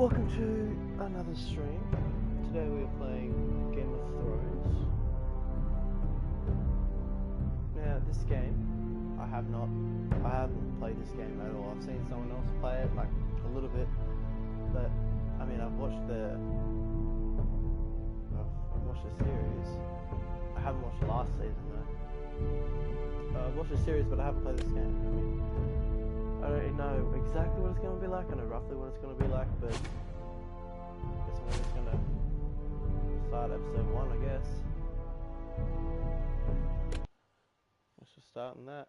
welcome to another stream. Today we are playing Game of Thrones. Now this game, I haven't played this game at all. I've seen someone else play it, like a little bit, but I mean I've watched the series. I haven't watched the last season though. I've watched the series, but I haven't played this game. I mean, I don't really know exactly what it's going to be like. I know roughly what it's going to be like, but I guess I'm just going to start episode 1, I guess. Let's just start on that.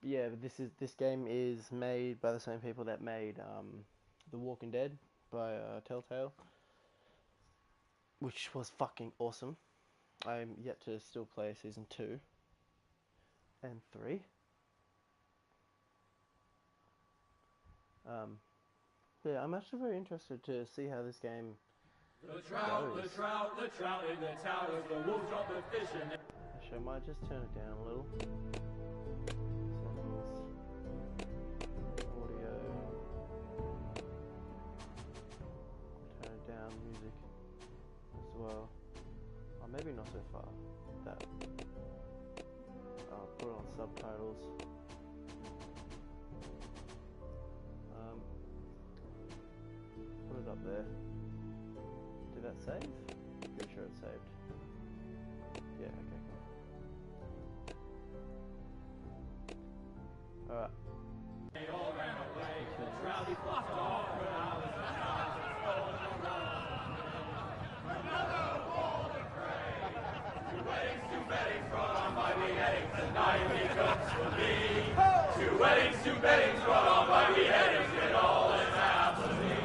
Yeah, but this game is made by the same people that made The Walking Dead by Telltale, which was fucking awesome. I'm yet to still play season 2 and 3. Yeah, I'm actually very interested to see how this game goes. The trout in the towers, the wolves drop the fish in. Actually, I might just turn it down a little. Music as well. Or maybe not so far. That. I'll put it on subtitles. Put it up there. Did that save? Pretty sure it saved. Yeah, okay, cool. Alright. Two weddings brought on by beheadings, and all is happily.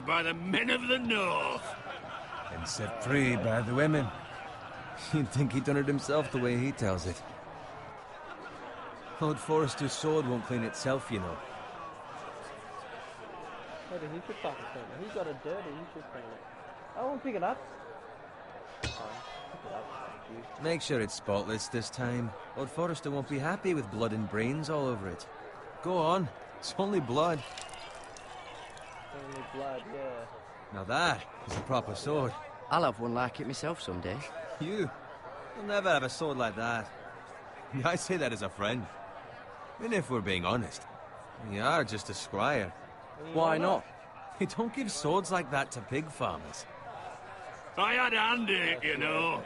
By the men of the North. And set free by the women. You'd think he'd done it himself the way he tells it. Lord Forrester's sword won't clean itself, you know. Maybe he should fucking clean it. He's got it dirty, he should clean it. I won't pick it up. Pick it up, thank you. Make sure it's spotless this time. Lord Forrester won't be happy with blood and brains all over it. Go on. It's only blood. Only blood, yeah. Now that is a proper sword. I'll have one like it myself someday. You'll never have a sword like that. I say that as a friend. And if we're being honest, you are just a squire. Why not? You don't give swords like that to pig farmers. I had a hand in it, you know.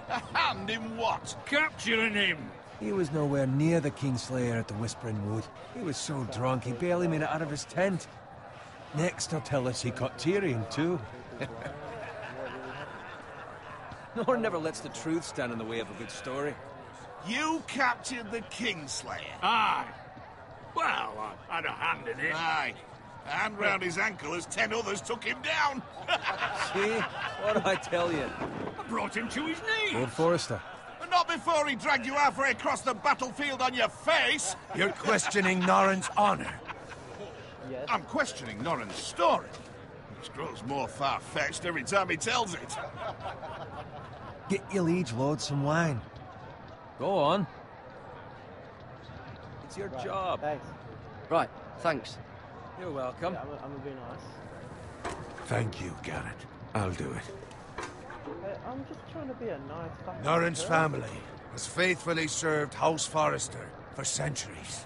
A hand in what? Capturing him. He was nowhere near the Kingslayer at the Whispering Wood. He was so drunk he barely made it out of his tent. Next he'll tell us he caught Tyrion too. Nor never lets the truth stand in the way of a good story. You captured the Kingslayer? Aye. Well, I had a hand in it. Aye. A hand round his ankle as 10 others took him down. See? What did I tell you? I brought him to his knees. Lord Forrester. But not before he dragged you halfway across the battlefield on your face. You're questioning Norrin's honor. Yes. I'm questioning Norrin's story, which grows more far-fetched every time he tells it. Get your liege lord some wine. Go on. It's your job. Thanks. Right, thanks. You're welcome. Yeah, I'm gonna be nice. Thank you, Garrett. I'll do it. Hey, I'm just trying to be a nice fucking Norrin's person. family has faithfully served House Forrester for centuries.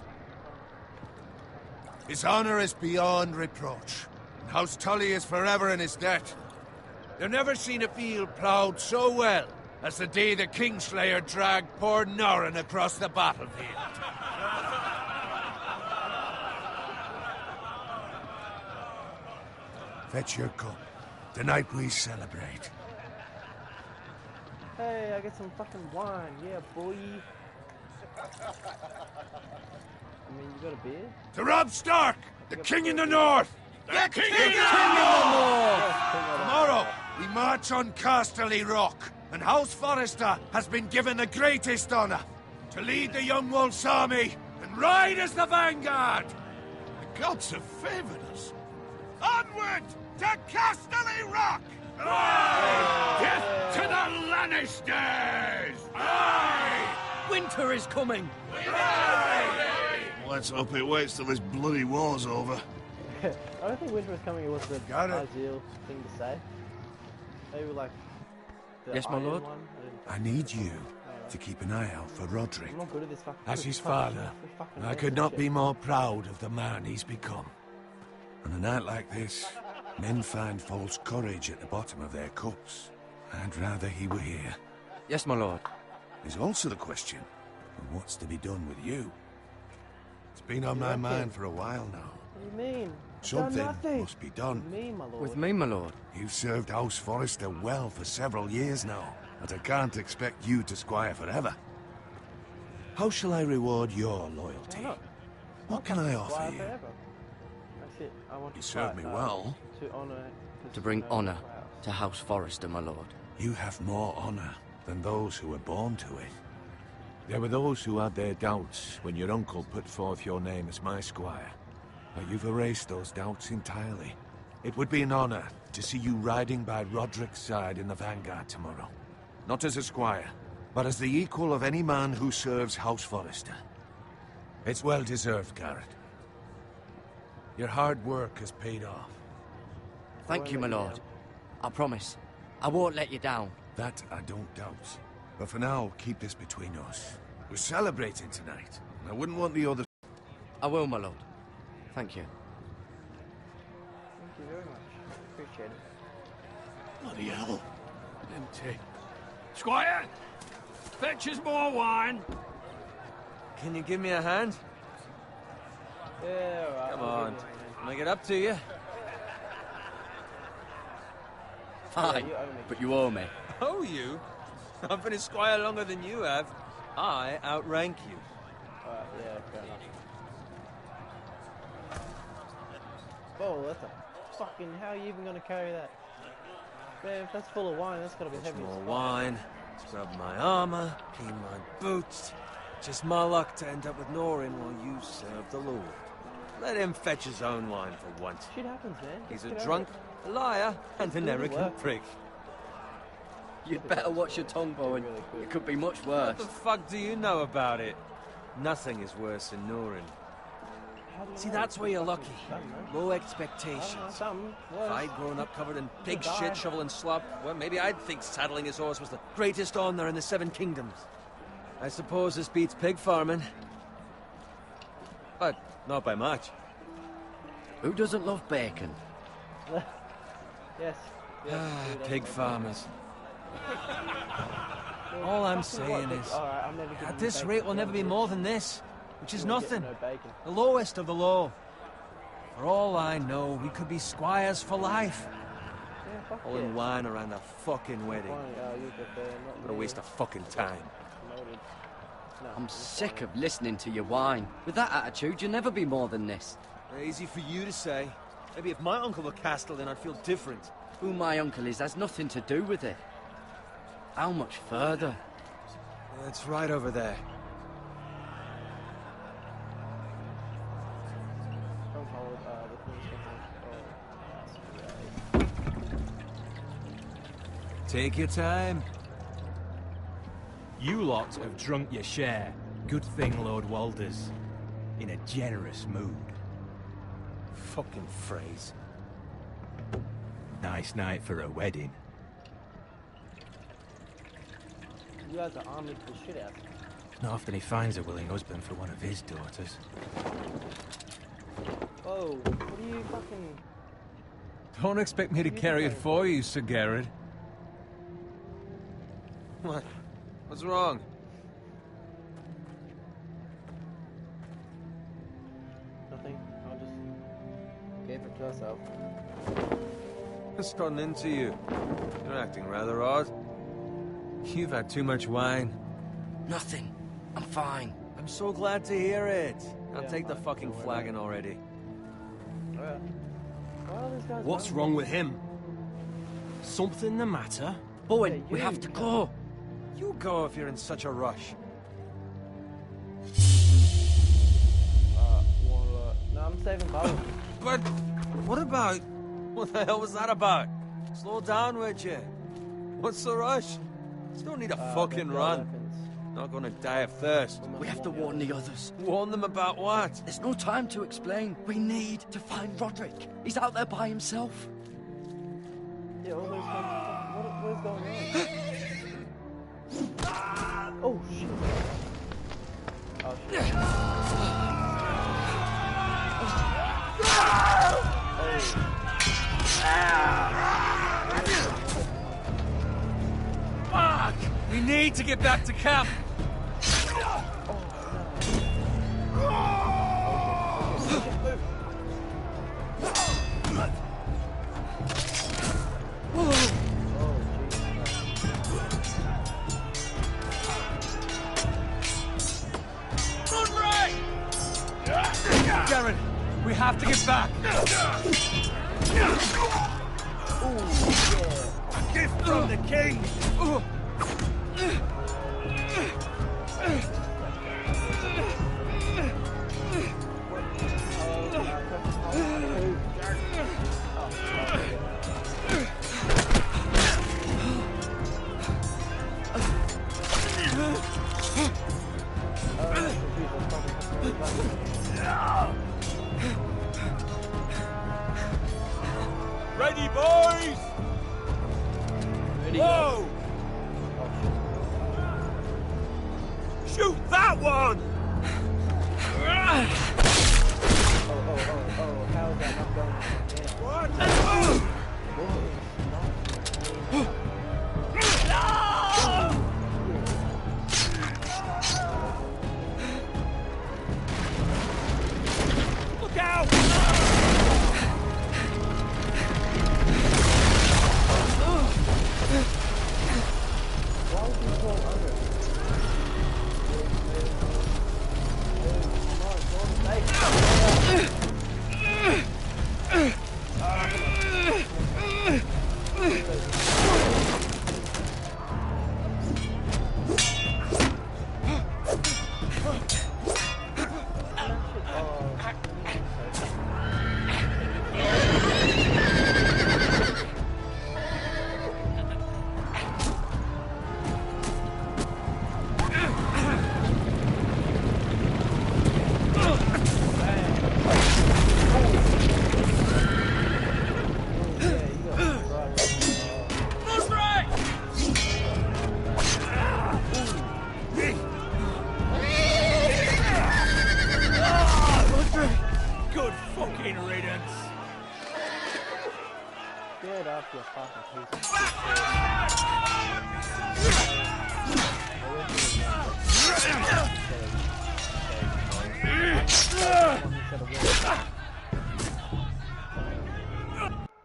His honor is beyond reproach, and House Tully is forever in his debt. They've never seen a field ploughed so well as the day the Kingslayer dragged poor Norrin across the battlefield. Fetch your cup. Tonight we celebrate. Hey, I get some fucking wine. Yeah, boy. I mean, you got a beer? To Robb Stark, the King in the North! The King in the North! Tomorrow, we march on Casterly Rock, and House Forrester has been given the greatest honor. to lead the young wolf's army and ride as the vanguard. The gods have favored us. Onward to Casterly Rock! Aye! Death to the Lannisters! Aye! Winter is coming! Let's hope it waits till this bloody war's over. I don't think winter was coming. It was the Got it. ideal thing to say. Maybe like. The Yes, my iron lord? one. I need you to keep an eye out for Roderick. I'm not good at this fucking. As his fucking- father, fucking I basic could not shit. be more proud of the man he's become. On a night like this, men find false courage at the bottom of their cups. I'd rather he were here. Yes, my lord. There's also the question of what's to be done with you. It's been on my mind for a while now. What do you mean? I've Something done nothing. must be done. What do you mean, my lord? With me, my lord. You've served House Forrester well for several years now, but I can't expect you to squire forever. How shall I reward your loyalty? Why not? What can I offer Squire you? forever. That's it. I want You to served fight, me well. To honor. To bring honour to House Forrester, my lord. You have more honor than those who were born to it. There were those who had their doubts when your uncle put forth your name as my squire. But you've erased those doubts entirely. It would be an honor to see you riding by Roderick's side in the vanguard tomorrow. Not as a squire, but as the equal of any man who serves House Forrester. It's well deserved, Garrett. Your hard work has paid off. Thank you, my lord. I promise. I won't let you down. That I don't doubt. But for now, keep this between us. We're celebrating tonight, and I wouldn't want the other... I will, my lord. Thank you. Thank you very much. Appreciate it. Bloody hell. Empty. Squire! Fetch us more wine! Can you give me a hand? Yeah, alright. Come I'll on. give you a hand. Make it up to you. Fine, you owe me. but you owe me. Oh, you? I've been a squire longer than you have. I outrank you. Alright, yeah, fair enough. Oh, that's a fucking... How are you even gonna carry that? Man, if that's full of wine, that's gotta be heavy More as fuck. wine, scrub my armor, clean my boots. Just my luck to end up with Norin while you serve the Lord. Let him fetch his own wine for once. Shit happens, man. He's Get a over drunk, it. a liar, and an Good arrogant work. prick. You'd better watch your tongue, Bowen. Really cool. It could be much What worse. the fuck do you know about it? Nothing is worse than Norin. How do you See, know? that's where you're lucky. I don't know. Low I don't know, expectations. something If worse. I'd grown up covered in pig die. shit, shoveling slop, well, maybe I'd think saddling his horse was the greatest honor in the Seven Kingdoms. I suppose this beats pig farming. But not by much. Who doesn't love bacon? Yes. Pig farmers. All I'm saying is, Alright, I'm never giving at you this bacon rate, we'll again, never be dude. more than this, which is You'll get nothing. No bacon. The lowest of the low. For all I know, we could be squires for life. Yeah, fuck Pulling yeah. wine around a fucking wedding. Fine, you get there, not What a me. waste of fucking time. Promoted. No, I'm it's sick fine. of listening to your whine. With that attitude, you'll never be more than this. Easy for you to say. Maybe if my uncle were Castellan, I'd feel different. Who my uncle is has nothing to do with it. How much further? It's right over there. Stronghold, the Queen's Stronghold. Take your time. You lot have drunk your share. Good thing Lord Walder's in a generous mood. Fucking phrase. Nice night for a wedding. You guys are armed for the shit out. Not often he finds a willing husband for one of his daughters. Whoa, what are you fucking... Don't expect me to carry it for you, Sir Garrett. What? What's wrong? Nothing. I just gave it to herself. What's gotten into you? You're acting rather odd. You've had too much wine. Nothing. I'm fine. I'm so glad to hear it. I'll Yeah, take the fine. fucking Don't worry flagon already. Alright. Why are these guys What's running? wrong with him? Something the matter? Bowen, Yeah, we you. have to go. You go if you're in such a rush. saving Bowen. But what about... What the hell was that about? Slow down, would you? What's the rush? Still need a fucking run. Not gonna die of thirst. We have to warn the others. Warn them about what? There's no time to explain. We need to find Roderick. He's out there by himself. Yeah, all those guns. What is going on? Oh shit. Oh shit. Fuck! We need to get back to camp. Garen, we have to get back. A gift from the king! Ready, boys! Ready, Whoa! Shoot that one! Oh, how is that not going? What? Look out! Why would you fall under? Good fucking riddance. Get up, you fucking piece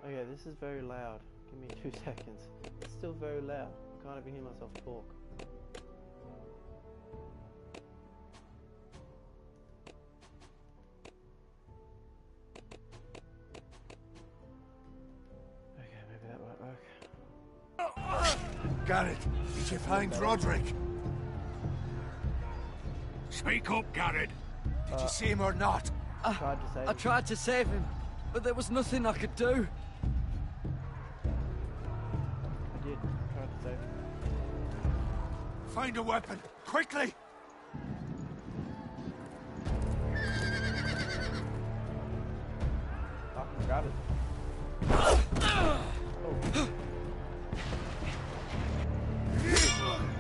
Okay, this is very loud. Give me 2 seconds. It's still very loud. I can't even hear myself talk. Okay, maybe that might work. Garrett, did you find Roderick? Speak up, Garrett. Did you see him or not? Tried to save I him. tried to save him, but there was nothing I could do. I did. Tried to save him. Find a weapon, quickly! Fucking grab it. Oh.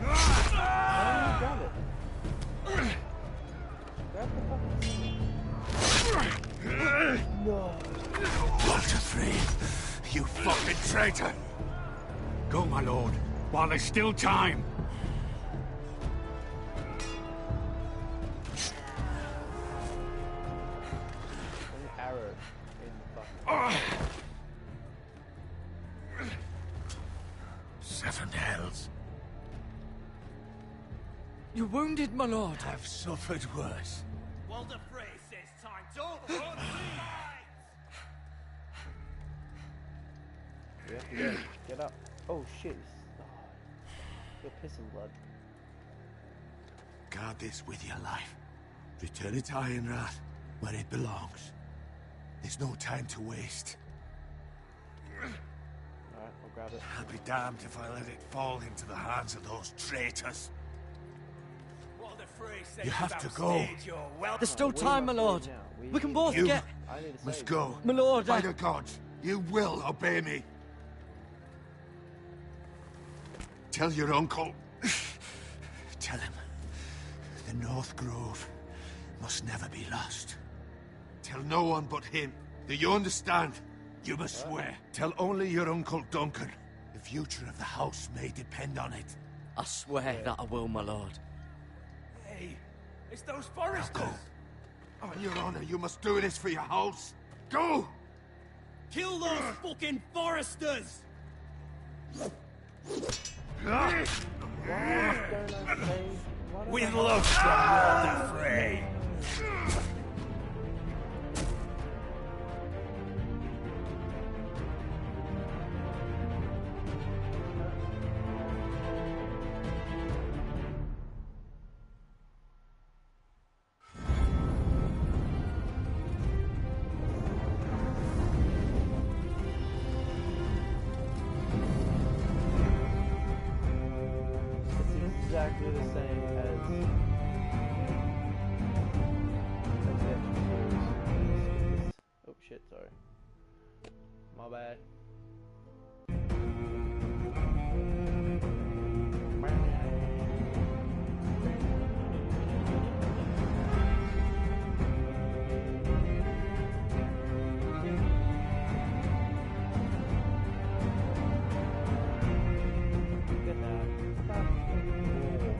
Why don't you grab it? Grab the fucking... No. Walter Free, you fucking traitor! Go, my lord, while there's still time. An arrow in the fucking... Seven hells. You're wounded, my lord. I've suffered worse. Walder Frey says time's over. We have to get up. Oh shit. Oh, you're pissing blood. Guard this with your life. Return it to Ironrath, where it belongs. There's no time to waste. Alright, I'll grab it. I'll be damned if I let it fall into the hands of those traitors. You have to go. There's still time, my lord. We can both You get... I need to must save go. My lord, By the gods, you will obey me. Tell your uncle. Tell him the North Grove must never be lost. Tell no one but him. Do you understand? You must swear. Tell only your Uncle Duncan. The future of the house may depend on it. I swear that I will, my lord. Hey, it's those Now foresters! go. On your honor, you must do this for your house. Go! Kill those fucking foresters! With love from Walder Frey! It's exactly the same as the episode. Oh shit, sorry. My bad. Look at that. That's cool.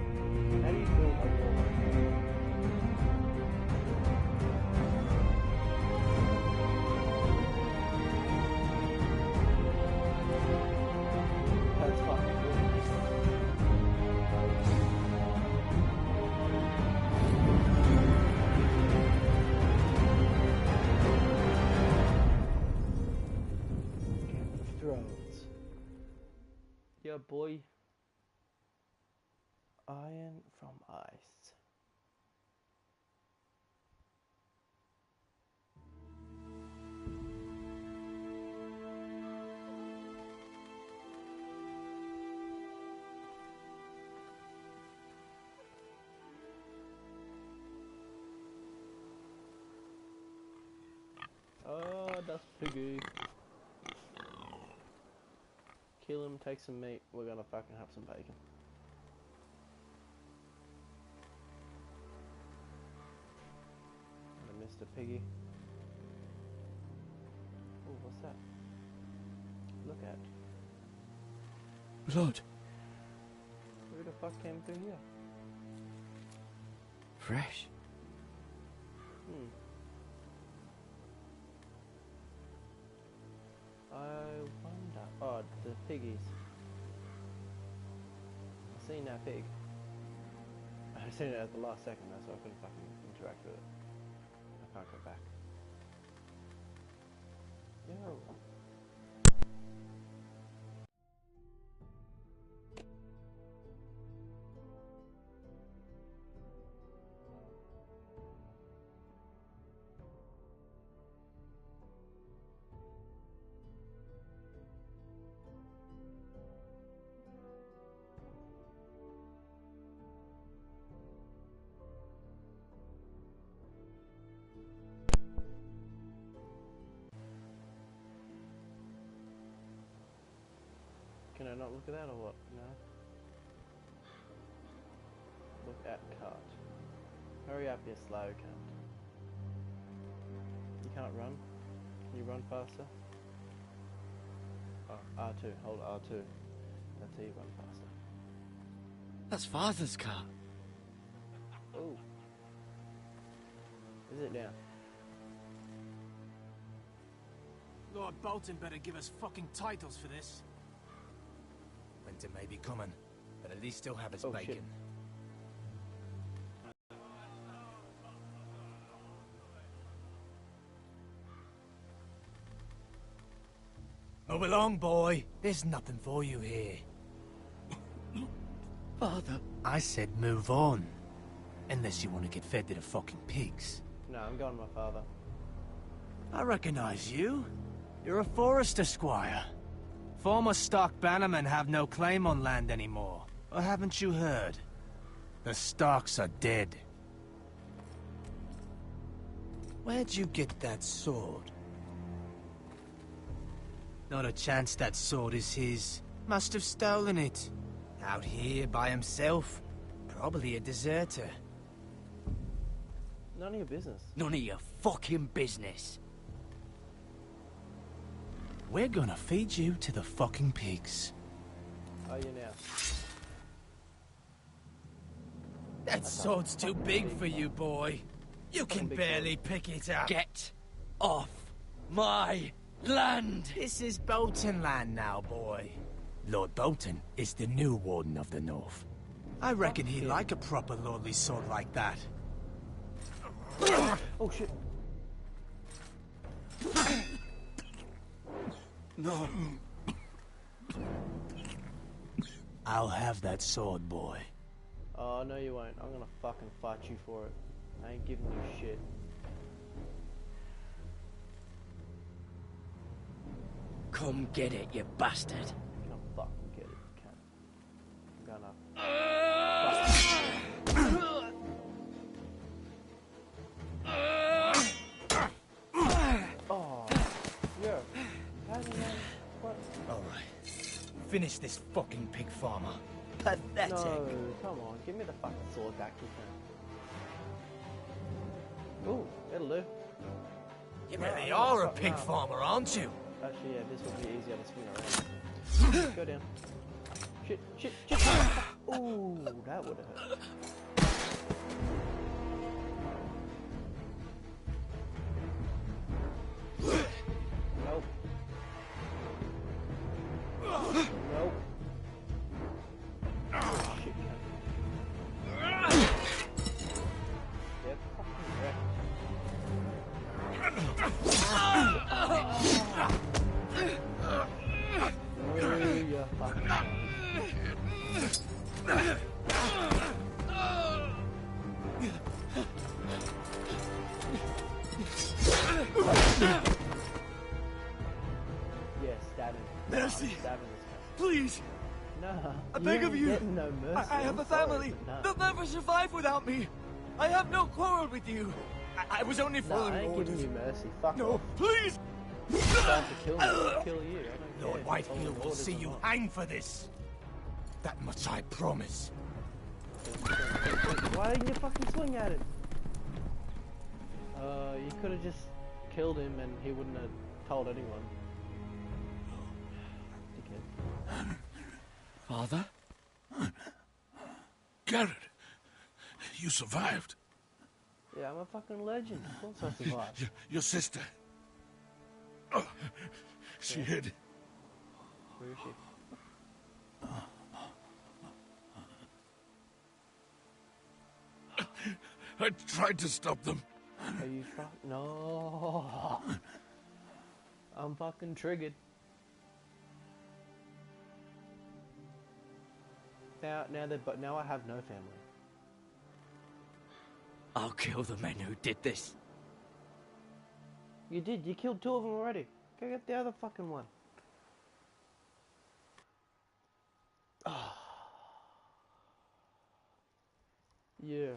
How do you build a wall? That's fucking cool. Game of Thrones. Yeah, boy. Iron from Ice. Oh, that's piggy. Kill him, take some meat. We're gonna fucking have some bacon. And Mr. Piggy. Oh, what's that? Look at. Blood. Who the fuck came through here? Fresh. Hmm. I wonder. Oh, the piggies. I seen that pig. I seen it at the last second, though, so I couldn't fucking interact with it. I can't go back. Yo. Can I not look at that or what? No. Look at cart. Hurry up, you slow cunt. You can't run? Can you run faster? Oh, R2. Hold R2. That's how you run faster. That's Father's car. Oh. Is it now? Lord Bolton better give us fucking titles for this. Winter may be coming, but at least he'll have his Oh, bacon. shit. Move along, boy. There's nothing for you here. Father. I said move on. Unless you want to get fed to the fucking pigs. No, I'm going with my father. I recognize you. You're a Forrester squire. Former Stark bannermen have no claim on land anymore. Or haven't you heard? The Starks are dead. Where'd you get that sword? Not a chance that sword is his. Must have stolen it. Out here by himself. Probably a deserter. None of your business. None of your fucking business. We're gonna feed you to the fucking pigs. Are you now? That sword's too big for you, boy. You can barely pick it up. Get off my land! This is Bolton land now, boy. Lord Bolton is the new Warden of the North. I reckon he'd like a proper lordly sword like that. Oh shit. No. I'll have that sword, boy. Oh, no you won't. I'm gonna fucking fight you for it. I ain't giving you shit. Come get it, you bastard. You're gonna fucking get it, you can't. I'm gonna... Oh, yeah. What? Alright. Finish this fucking pig farmer. Pathetic. No, come on. Give me the fucking sword back, you can. Ooh, it'll do. You really are a pig farmer, aren't you? Actually, yeah, this would be easier to swing around. Go down. Shit, shit, shit. Ooh, that would have hurt. Nope. Nope. Oh, shit, yep, fucking wrecked. Oh, you fucking yeah, stab him. Mercy. Stab him this time. Please, Nah, I beg of you. getting no mercy. I have I'm a sorry, family. but nah. They'll never survive without me. I have no quarrel with you. I was only Nah, I following ain't orders. giving you mercy. Fuck No, off. please. Trying to kill me, I'll kill you. I don't care Lord if Whitehill it's will orders see or you not. hang for this. That much I promise. Why didn't you fucking swing at it? You could have just killed him and he wouldn't have told anyone. Dickhead. Father? Garrett, you survived. Yeah, I'm a fucking legend. Of course I survived. Your sister. Oh, she hid. Where is she? I tried to stop them. Are you No. I'm fucking triggered. Now I have no family. I'll kill the men who did this. You did. You killed 2 of them already. Go get the other fucking one. Yeah.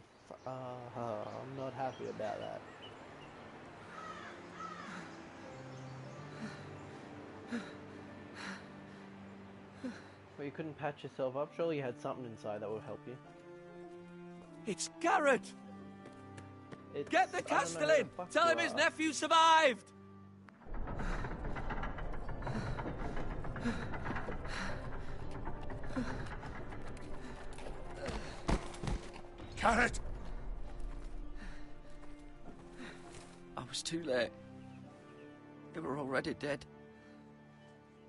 I'm not happy about that. Well, you couldn't patch yourself up? Surely you had something inside that would help you. It's Garrett. Get the I don't know who Castellan. the fuck Tell you him his are. nephew survived. Garrett! I was too late. They were already dead.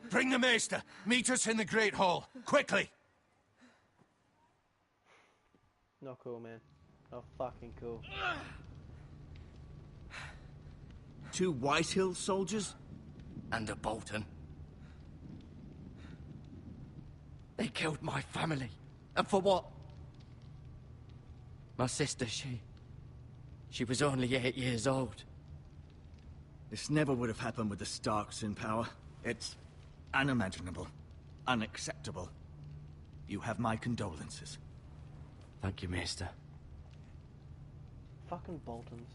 Bring the maester. Meet us in the Great Hall. Quickly. Not cool, man. Not fucking cool. 2 Whitehill soldiers? And a Bolton. They killed my family. And for what? My sister, she was only 8 years old. This never would have happened with the Starks in power. It's unimaginable. Unacceptable. You have my condolences. Thank you, Maester. Fucking Boltons.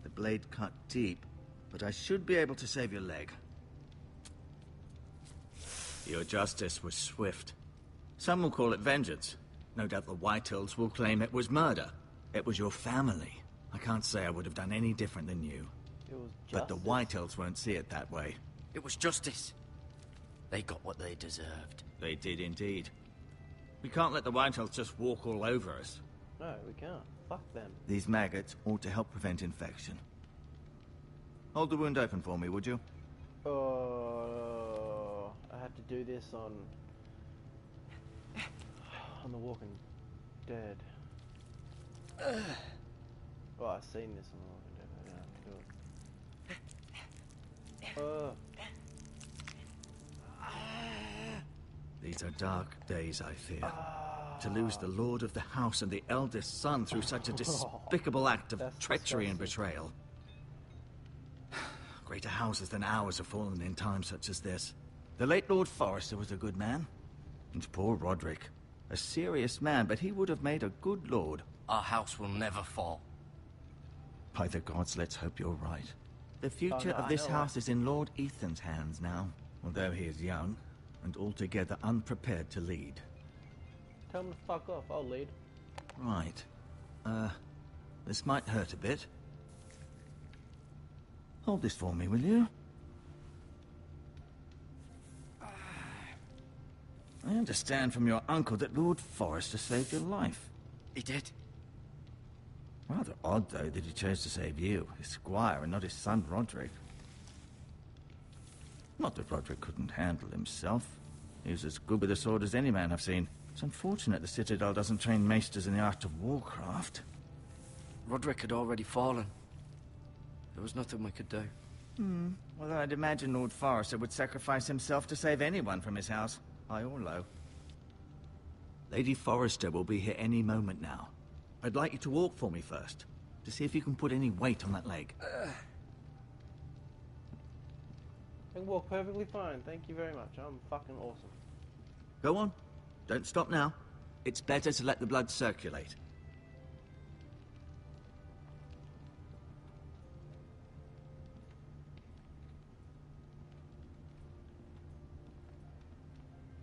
The blade cut deep, but I should be able to save your leg. Your justice was swift. Some will call it vengeance. No doubt the Whitehills will claim it was murder. It was your family. I can't say I would have done any different than you. It was But the justice. Whitehills won't see it that way. It was justice. They got what they deserved. They did indeed. We can't let the Whitehills just walk all over us. No, we can't. Fuck them. These maggots ought to help prevent infection. Hold the wound open for me, would you? Oh, I had to do this on The Walking Dead. Oh, I've seen this on The Walking Dead. I don't have to do it. These are dark days, I fear. To lose the lord of the house and the eldest son through such a despicable act of That's treachery and disgusting. betrayal. Greater houses than ours have fallen in times such as this. The late Lord Forrester was a good man. And poor Roderick. A serious man, but he would have made a good lord. Our house will never fall. By the gods, let's hope you're right. The future no, of I this know, house is in Lord Ethan's hands now, although he is young and altogether unprepared to lead. Tell them to fuck off. I'll lead. Right. This might hurt a bit. Hold this for me, will you? I understand from your uncle that Lord Forrester saved your life. He did. Rather odd, though, that he chose to save you, his squire, and not his son Roderick. Not that Roderick couldn't handle himself. He was as good with a sword as any man I've seen. It's unfortunate the Citadel doesn't train maesters in the art of warcraft. Roderick had already fallen. There was nothing we could do. Although I'd imagine Lord Forrester would sacrifice himself to save anyone from his house, high or low. Lady Forrester will be here any moment now. I'd like you to walk for me first, to see if you can put any weight on that leg. I can walk perfectly fine. Thank you very much. I'm fucking awesome. Go on. Don't stop now. It's better to let the blood circulate.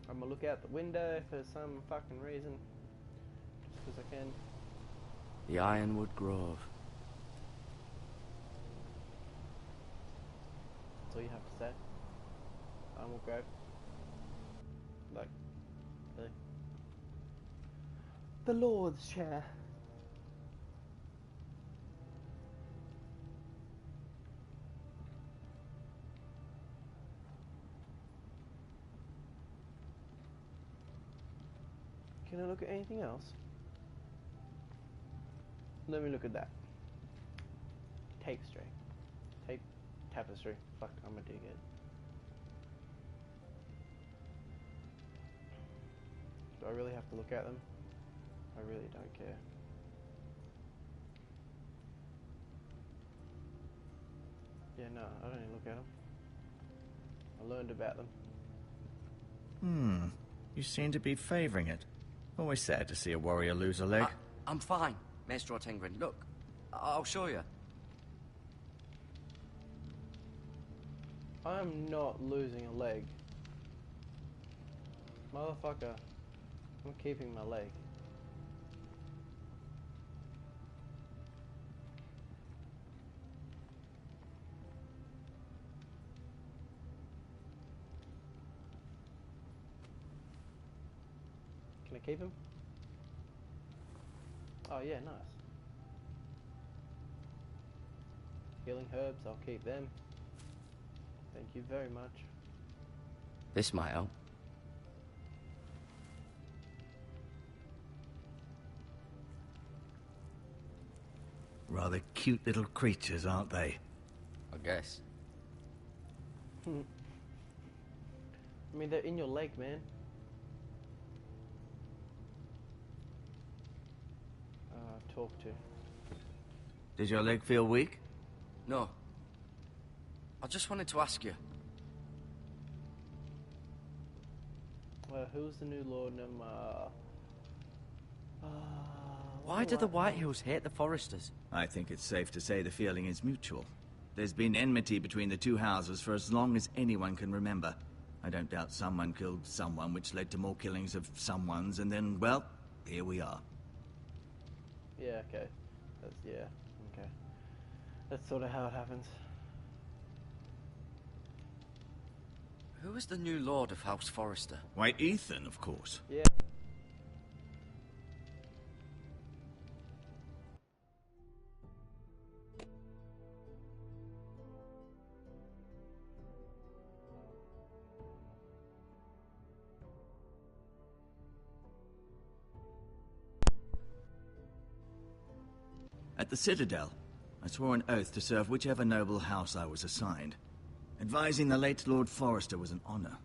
I'm gonna look out the window for some fucking reason. Just because I can. The Ironwood Grove. That's all you have to say. Ironwood Grove. Like, really. The Lord's chair. Can I look at anything else? Let me look at that. Tapestry. Tapestry. Fuck, I'm a dickhead. Do I really have to look at them? I really don't care. Yeah, no, I don't even look at them. I learned about them. You seem to be favoring it. Always sad to see a warrior lose a leg. I'm fine, Maester Ortengrin. Look, I'll show you. I'm not losing a leg. Motherfucker. I'm keeping my leg. Can I keep him? Oh yeah, nice. Healing herbs, I'll keep them. Thank you very much. This might help. Rather cute little creatures, aren't they? I guess. I mean, they're in your leg, man. Talk to. Does your leg feel weak? No. I just wanted to ask you. Well, who's the new Lord Why do the Whitehills hate the Forresters? I think it's safe to say the feeling is mutual. There's been enmity between the two houses for as long as anyone can remember. I don't doubt someone killed someone, which led to more killings of someones, and then, well, here we are. Yeah, okay. Yeah, okay. That's sort of how it happens. Who is the new Lord of House Forrester? Why, Ethan, of course. Yeah. At the Citadel, I swore an oath to serve whichever noble house I was assigned. Advising the late Lord Forrester was an honor.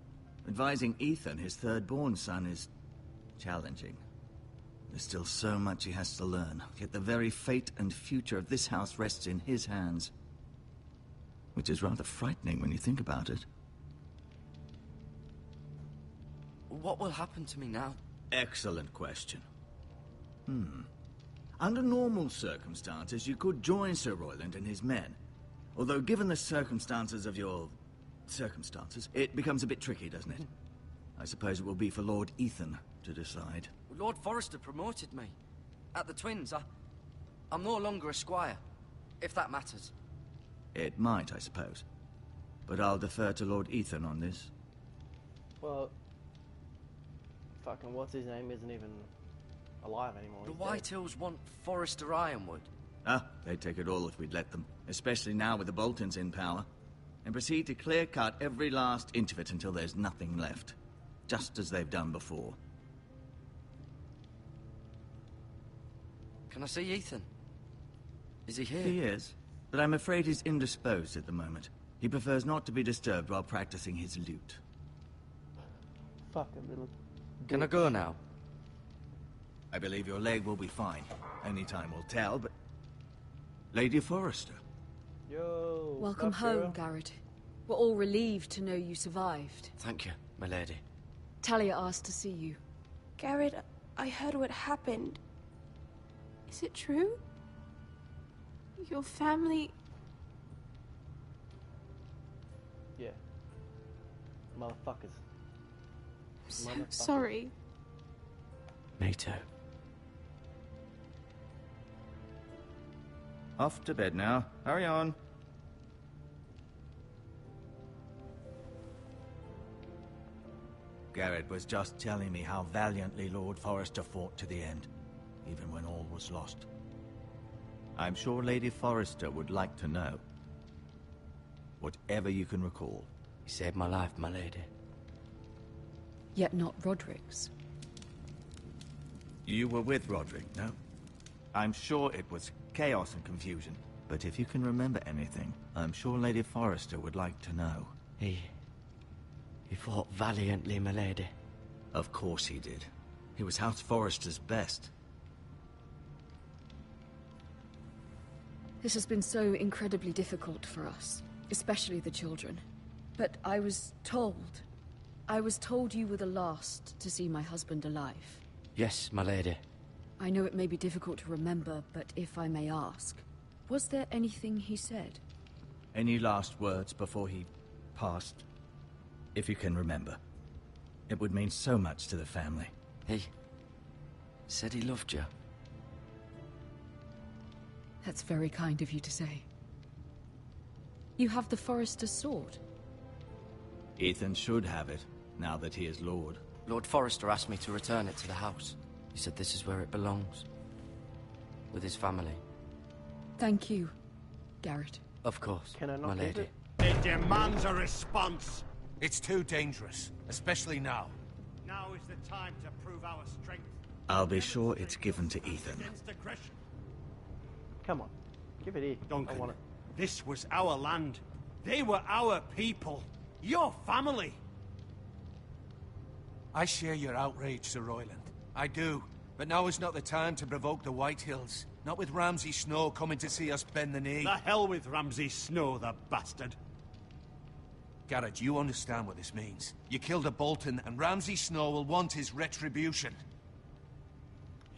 Advising Ethan, his third-born son, is challenging. There's still so much he has to learn, yet the very fate and future of this house rests in his hands. Which is rather frightening when you think about it. What will happen to me now? Excellent question. Under normal circumstances, you could join Sir Royland and his men. Although, given the circumstances of your circumstances, it becomes a bit tricky, doesn't it? I suppose it will be for Lord Ethan to decide. Lord Forrester promoted me. At the Twins, I'm no longer a squire, if that matters. It might, I suppose. But I'll defer to Lord Ethan on this. Well, fucking what's his name isn't even alive anymore. The He's dead. Whitehills want Forrester Ironwood. Ah, they'd take it all if we'd let them. Especially now with the Boltons in power. And proceed to clear-cut every last inch of it until there's nothing left. Just as they've done before. Can I see Ethan? Is he here? He is, but I'm afraid he's indisposed at the moment. He prefers not to be disturbed while practicing his lute. Fucking little. Can I go now? I believe your leg will be fine. Only time will tell, but... Lady Forrester. Yo. Welcome what's up, home, girl? Garrett. We're all relieved to know you survived. Thank you, my lady. Talia asked to see you. Garrett, I heard what happened. Is it true? Your family... Yeah. Motherfuckers. I'm so Motherfuckers. sorry. Me too. Off to bed now. Hurry on. Garrett was just telling me how valiantly Lord Forrester fought to the end, even when all was lost. I'm sure Lady Forrester would like to know. Whatever you can recall. You saved my life, my lady. Yet not Roderick's. You were with Roderick, no? I'm sure it was chaos and confusion. But if you can remember anything, I'm sure Lady Forrester would like to know. He fought valiantly, my lady. Of course he did. He was House Forrester's best. This has been so incredibly difficult for us, especially the children. But I was told you were the last to see my husband alive. Yes, my lady. I know it may be difficult to remember, but if I may ask, was there anything he said? Any last words before he passed? If you can remember. It would mean so much to the family. He said he loved you. That's very kind of you to say. You have the Forrester's sword. Ethan should have it, now that he is Lord. Lord Forrester asked me to return it to the house. He said this is where it belongs. With his family. Thank you, Garrett. Of course, Can I not my keep lady. it? It demands a response. It's too dangerous, especially now. Now is the time to prove our strength. I'll be sure it's given to Ethan. Against aggression. Come on. Give it here. I Duncan, want it. this was our land. They were our people. Your family. I share your outrage, Sir Royland. I do. But now is not the time to provoke the Whitehills. Not with Ramsay Snow coming to see us bend the knee. The hell with Ramsay Snow, the bastard. Garrett, you understand what this means. You killed a Bolton, and Ramsay Snow will want his retribution.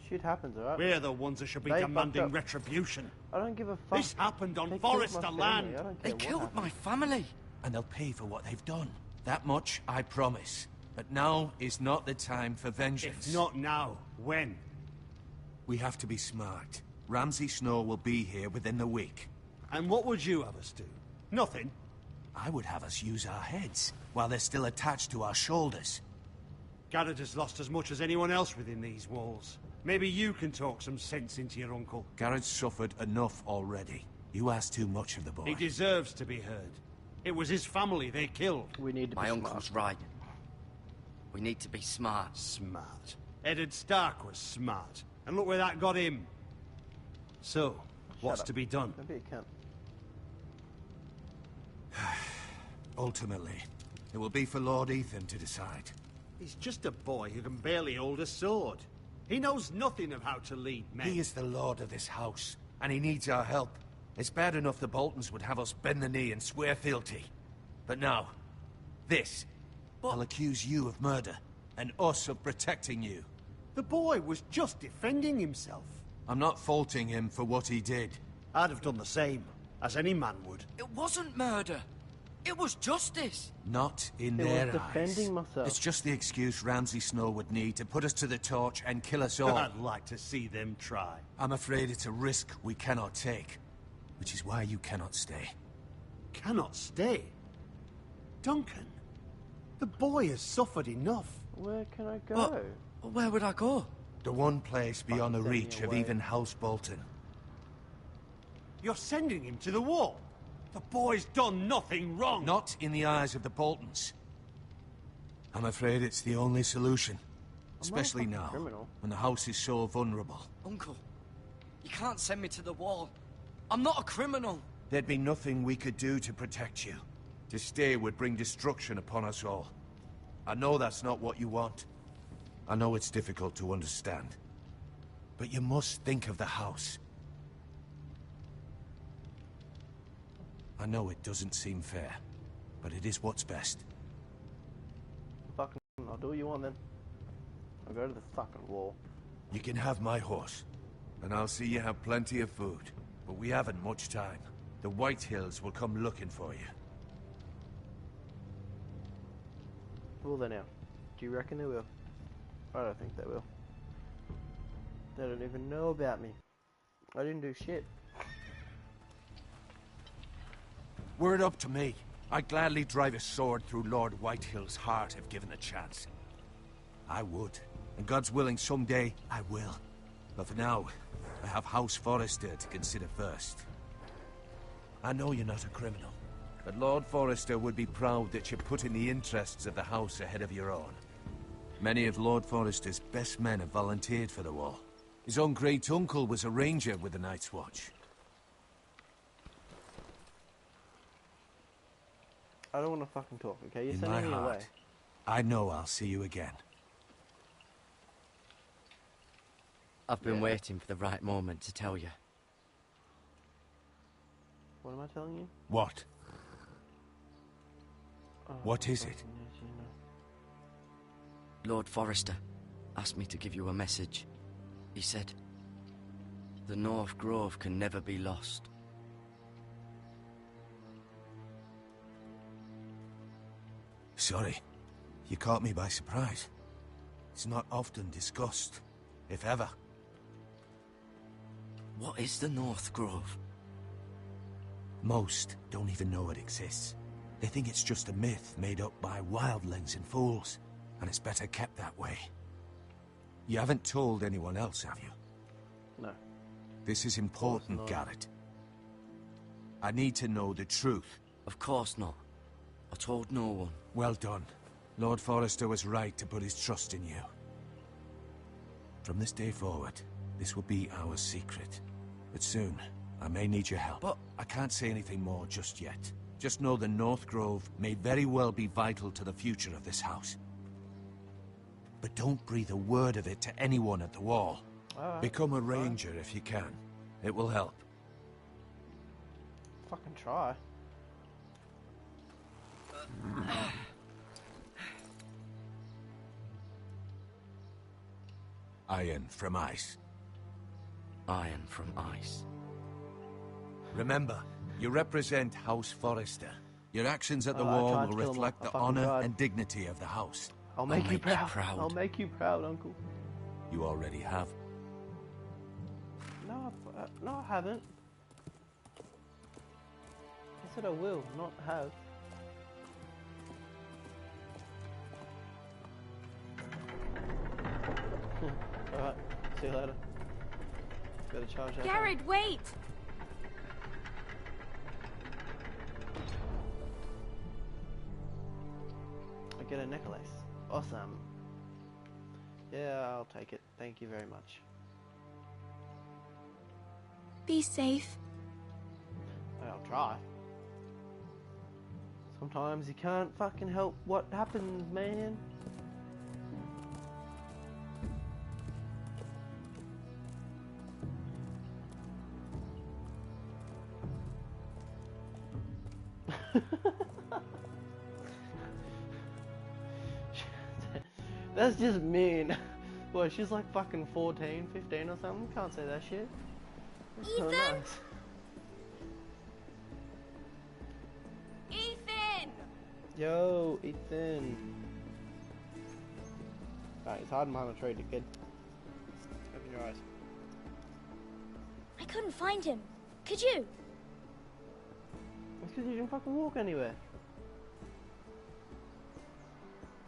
Shit happens, alright? We're the ones that should be demanding retribution. I don't give a fuck. This happened on Forrester land. They killed my family. And they'll pay for what they've done. That much, I promise. But now is not the time for vengeance. If not now, when? We have to be smart. Ramsay Snow will be here within the week. And what would you have us do? Nothing? I would have us use our heads, while they're still attached to our shoulders. Garrett has lost as much as anyone else within these walls. Maybe you can talk some sense into your uncle. Garrett's suffered enough already. You ask too much of the boy. He deserves to be heard. It was his family they killed. We need to be My uncle's right. We need to be smart. Smart. Eddard Stark was smart. And look where that got him. So, what's to be done? Don't be a cunt. Ultimately, it will be for Lord Ethan to decide. He's just a boy who can barely hold a sword. He knows nothing of how to lead men. He is the lord of this house, and he needs our help. It's bad enough the Boltons would have us bend the knee and swear fealty. But now, this. I'll accuse you of murder, and us of protecting you. The boy was just defending himself. I'm not faulting him for what he did. I'd have done the same, as any man would. It wasn't murder. It was justice. Not in It their was defending eyes. myself. It's just the excuse Ramsay Snow would need to put us to the torch and kill us all. I'd like to see them try. I'm afraid it's a risk we cannot take, which is why you cannot stay. Cannot stay? Duncan, the boy has suffered enough. Where can I go? Where would I go? The one place beyond the Send me reach of away. even House Bolton. You're sending him to the wall. The boy's done nothing wrong. Not in the eyes of the Boltons. I'm afraid it's the only solution. Especially now, criminal. when the house is so vulnerable. Uncle, you can't send me to the wall. I'm not a criminal. There'd be nothing we could do to protect you. To stay would bring destruction upon us all. I know that's not what you want. I know it's difficult to understand. But you must think of the house. I know it doesn't seem fair, but it is what's best. Fucking, I'll do what you want then. I'll go to the fucking wall. You can have my horse, and I'll see you have plenty of food. But we haven't much time. The Whitehills will come looking for you. Will they now? Do you reckon they will? I don't think they will. They don't even know about me. I didn't do shit. Were it up to me, I'd gladly drive a sword through Lord Whitehill's heart if given a chance. I would. And God's willing, someday I will. But for now, I have House Forrester to consider first. I know you're not a criminal, but Lord Forrester would be proud that you're putting the interests of the house ahead of your own. Many of Lord Forrester's best men have volunteered for the war. His own great-uncle was a ranger with the Night's Watch. I don't want to fucking talk, okay? You're In my sending me away. heart, I know I'll see you again. I've been waiting for the right moment to tell you. What am I telling you? What? Oh, What is it? fucking yes, you know. Lord Forrester asked me to give you a message. He said, the North Grove can never be lost. Sorry. You caught me by surprise. It's not often discussed, if ever. What is the North Grove? Most don't even know it exists. They think it's just a myth made up by wildlings and fools, and it's better kept that way. You haven't told anyone else, have you? No. This is important, not. Garrett. I need to know the truth. Of course not. I told no one. Well done. Lord Forrester was right to put his trust in you. From this day forward, this will be our secret. But soon, I may need your help. But I can't say anything more just yet. Just know the North Grove may very well be vital to the future of this house. But don't breathe a word of it to anyone at the wall. Alright. Become a ranger if you can. It will help. Fucking try. Iron from ice. Iron from ice. Remember, you represent House Forrester. Your actions at the I wall tried will to kill him. reflect I the fucking honor tried. and dignity of the house. I'll make you proud. I'll make you proud, Uncle. You already have. No, no, I haven't. I said I will, not have. Alright, see you later. Better charge that. Garrett, wait! I get a necklace. Awesome. Yeah, I'll take it. Thank you very much. Be safe. I'll try. Sometimes you can't fucking help what happens, man. That's just mean. Boy, she's like fucking 14, 15 or something. Can't say that shit. That's so Ethan! nice. Ethan! Yo, Ethan. Alright, it's hiding behind a tree, kid. Open your eyes. I couldn't find him. Could you? It's because you didn't fucking walk anywhere.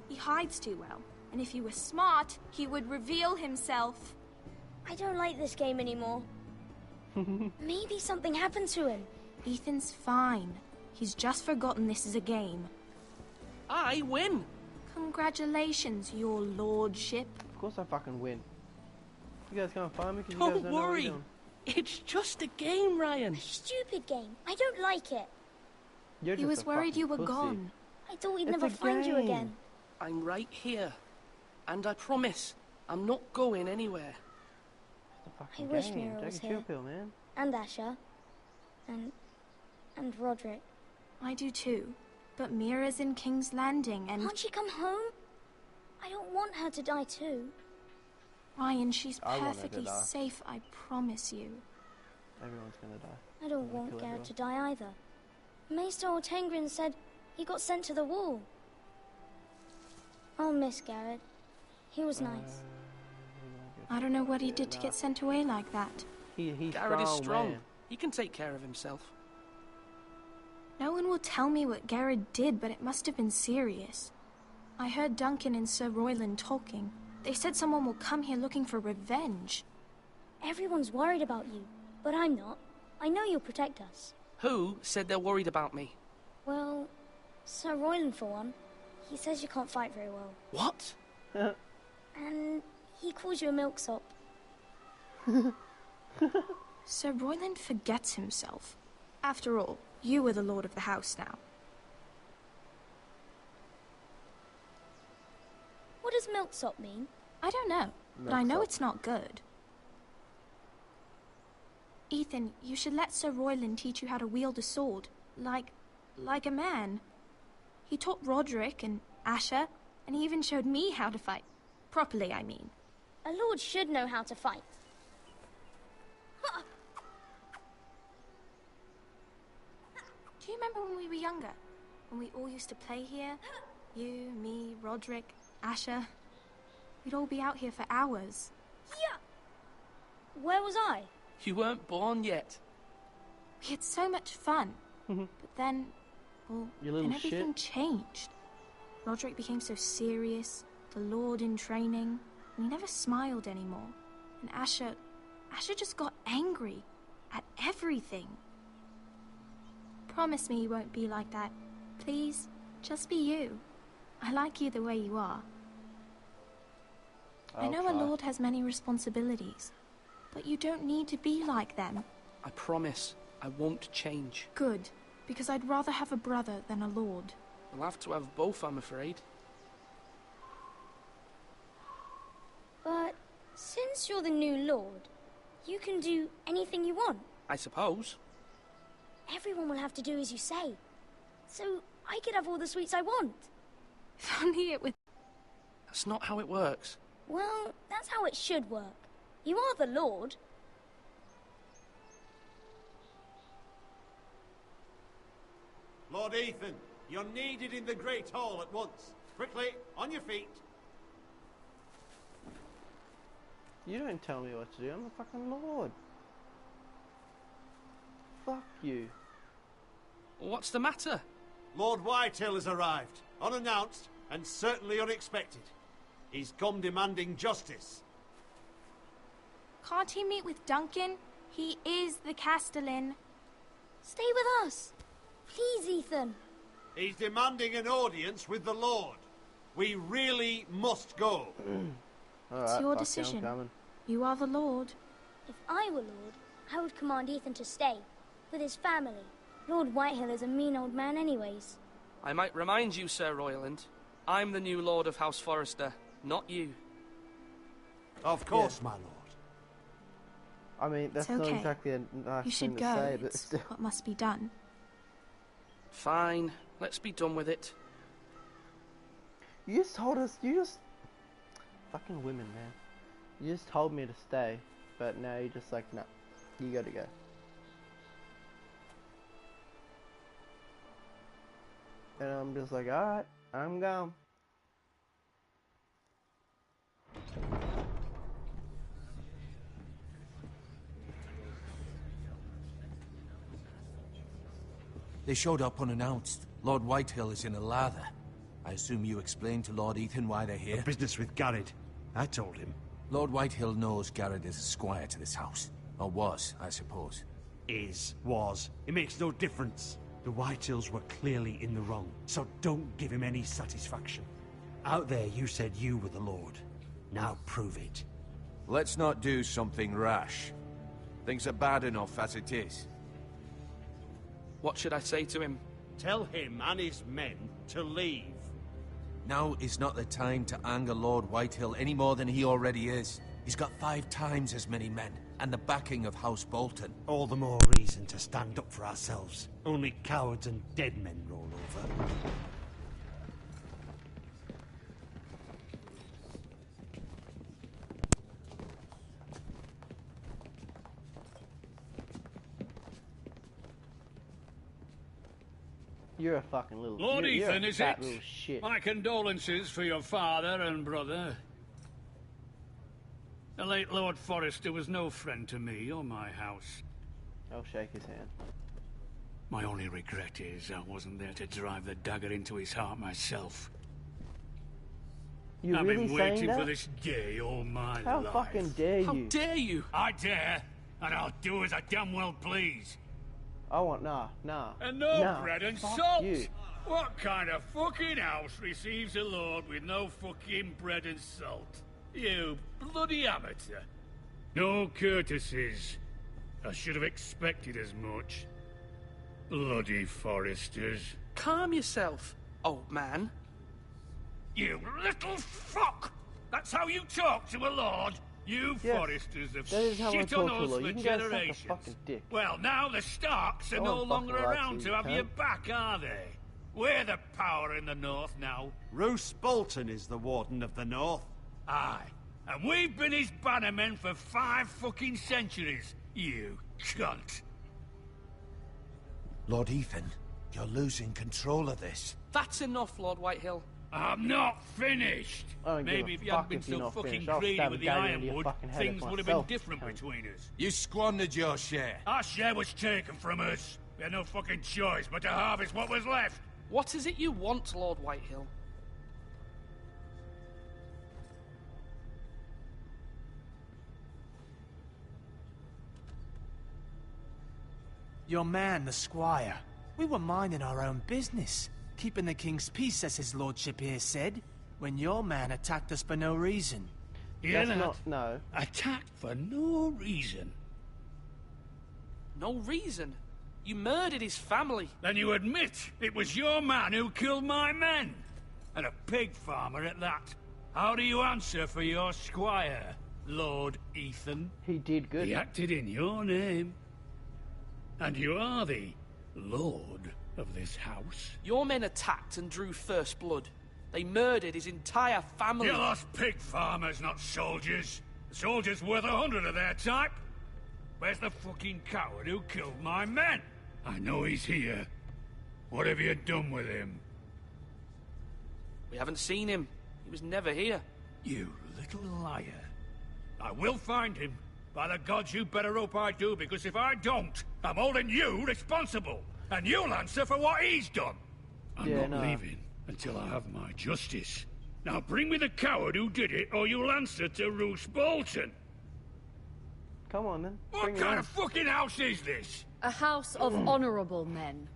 He hides too well. And if he were smart, he would reveal himself. I don't like this game anymore. Maybe something happened to him. Ethan's fine. He's just forgotten this is a game. I win! Congratulations, your lordship. Of course I fucking win. You guys can't find me because you guys Don't don't know what worry. you're doing. It's just a game, Ryan. Stupid game. I don't like it. You're He just was a worried fucking you were pussy. gone. I thought we'd It's never a find you game. again. I'm right here. And I promise, I'm not going anywhere. It's a fucking I wish game. Mira Take was a chill here. pill, man. And Asher. And Roderick. I do too. But Mira's in King's Landing and... Can't she come home? I don't want her to die too. Ryan, she's I want her to perfectly die. safe, I promise you. Everyone's gonna die. I don't Wanna want kill Garrett everyone. to die either. Maester Ortengrin said he got sent to the wall. I'll miss Garrett. He was nice. I don't know what he did to get sent away like that. He's Garrett is strong. man. He can take care of himself. No one will tell me what Garrett did, but it must have been serious. I heard Duncan and Sir Royland talking. They said someone will come here looking for revenge. Everyone's worried about you, but I'm not. I know you'll protect us. Who said they're worried about me? Well, Sir Royland for one. He says you can't fight very well. What? And he calls you a milksop. Sir Royland forgets himself. After all, you are the lord of the house now. What does milksop mean? I don't know, but I know Milksop. it's not good. Ethan, you should let Sir Royland teach you how to wield a sword. Like a man. He taught Roderick and Asher, and he even showed me how to fight. Properly, I mean. A lord should know how to fight. Do you remember when we were younger? When we all used to play here? You, me, Roderick, Asher. We'd all be out here for hours. Yeah. Where was I? You weren't born yet. We had so much fun. But then, well, You little then everything shit. changed. Roderick became so serious, the Lord in training, and he never smiled anymore. And Asher just got angry at everything. Promise me you won't be like that. Please, just be you. I like you the way you are. I know a lord has many responsibilities, but you don't need to be like them. I promise, I won't change. Good, because I'd rather have a brother than a lord. We'll have to have both, I'm afraid. since you're the new lord, you can do anything you want. I suppose. Everyone will have to do as you say. So I could have all the sweets I want. If only it was... That's not how it works. Well, that's how it should work. You are the lord. Lord Ethan, you're needed in the Great Hall at once. Quickly, on your feet. You don't tell me what to do, I'm the fucking lord. Fuck you. What's the matter? Lord Whitehill has arrived, unannounced and certainly unexpected. He's come demanding justice. Can't he meet with Duncan? He is the Castellan. Stay with us. Please, Ethan. He's demanding an audience with the Lord. We really must go. It's your decision. You are the lord. If I were lord, I would command Ethan to stay, with his family. Lord Whitehill is a mean old man anyways. I might remind you, Sir Royland, I'm the new Lord of House Forrester, not you. Of course, my lord. I mean, that's It's okay. not exactly a nice You should thing to go. say, but It's still. what must be done. Fine, let's be done with it. You just told us, fucking women, man. You just told me to stay, but now you're just like, no, you gotta go. And I'm just like, alright, I'm gone. They showed up unannounced. Lord Whitehill is in a lather. I assume you explained to Lord Ethan why they're here? A business with Garrett. I told him. Lord Whitehill knows Garrett is a squire to this house. Or was, I suppose. Was. It makes no difference. The Whitehills were clearly in the wrong, so don't give him any satisfaction. Out there you said you were the Lord. Now prove it. Let's not do something rash. Things are bad enough as it is. What should I say to him? Tell him and his men to leave. Now is not the time to anger Lord Whitehill any more than he already is. He's got 5 times as many men, and the backing of House Bolton. All the more reason to stand up for ourselves. Only cowards and dead men roll over. You're a fucking little... Lord you're Ethan, a is fat it? little shit. My condolences for your father and brother. The late Lord Forrester was no friend to me or my house. I'll shake his hand. My only regret is I wasn't there to drive the dagger into his heart myself. You I've really been saying waiting that? for this day all my How life. fucking dare you? How dare you? I dare, and I'll do as I damn well please. I want, nah. And no Nah, bread and fuck salt. you. What kind of fucking house receives a lord with no fucking bread and salt? You bloody amateur. No courtesies. I should have expected as much. Bloody Forresters. Calm yourself, old man. You little fuck! That's how you talk to a lord? You Yes, Forresters have that is how I shit talk on to a us lord. for You can go suck a generations. fucking dick. Well, now the Starks are No no one longer fucking likes around you, to you have your cunt. back, are they? We're the power in the north now. Roose Bolton is the Warden of the North. Aye. And we've been his bannermen for 5 fucking centuries, you cunt. Lord Ethan, you're losing control of this. That's enough, Lord Whitehill. I'm not finished. I don't give Maybe a if you hadn't fuck been if you're so not fucking finished. I'll greedy stab with a the dagger into your ironwood, fucking head things if would have been myself, different cunt. between us. You squandered your share. Our share was taken from us. We had no fucking choice but to harvest what was left. What is it you want, Lord Whitehill? Your man, the squire. We were minding our own business, keeping the king's peace, as his lordship here said, when your man attacked us for no reason. Hear That's that? not, no. Attacked for no reason. No reason. You murdered his family. Then you admit it was your man who killed my men. And a pig farmer at that. How do you answer for your squire? Lord Ethan. He did good. He acted in your name. And you are the Lord of this house. Your men attacked and drew first blood. They murdered his entire family. You lost pig farmers, not soldiers. The soldiers worth 100 of their type. Where's the fucking coward who killed my men? I know he's here. What have you done with him? We haven't seen him. He was never here. You little liar. I will find him. By the gods, you better hope I do, because if I don't, I'm holding you responsible. And you'll answer for what he's done. I'm not leaving until I have my justice. Now bring me the coward who did it, or you'll answer to Roose Bolton. Come on, then. What kind of fucking house is this? A house of honorable men.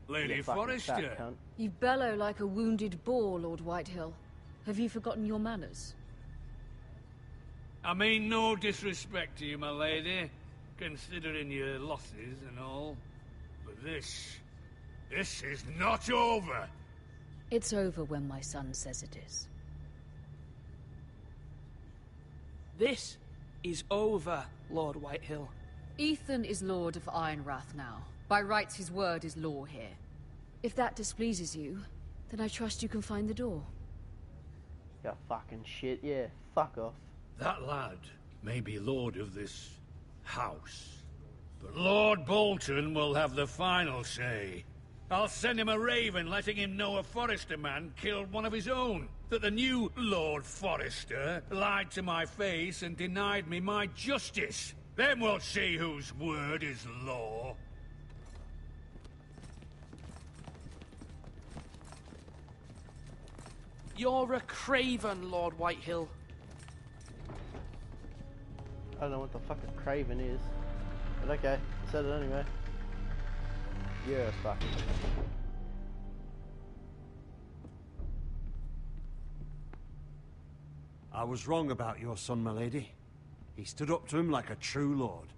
Lady Forrester. You bellow like a wounded boar, Lord Whitehill. Have you forgotten your manners? I mean no disrespect to you, my lady, considering your losses and all. But this is not over. It's over when my son says it is. This is over, Lord Whitehill. Ethan is Lord of Ironrath now. By rights, his word is law here. If that displeases you, then I trust you can find the door. Yeah, fucking shit, yeah. Fuck off. That lad may be lord of this house, but Lord Bolton will have the final say. I'll send him a raven letting him know a Forrester man killed one of his own. That the new Lord Forrester lied to my face and denied me my justice. Then we'll see whose word is law. You're a craven, Lord Whitehill. I don't know what the fuck a craven is. But okay, I said it anyway. You're a fucking... I was wrong about your son, my lady. He stood up to him like a true lord.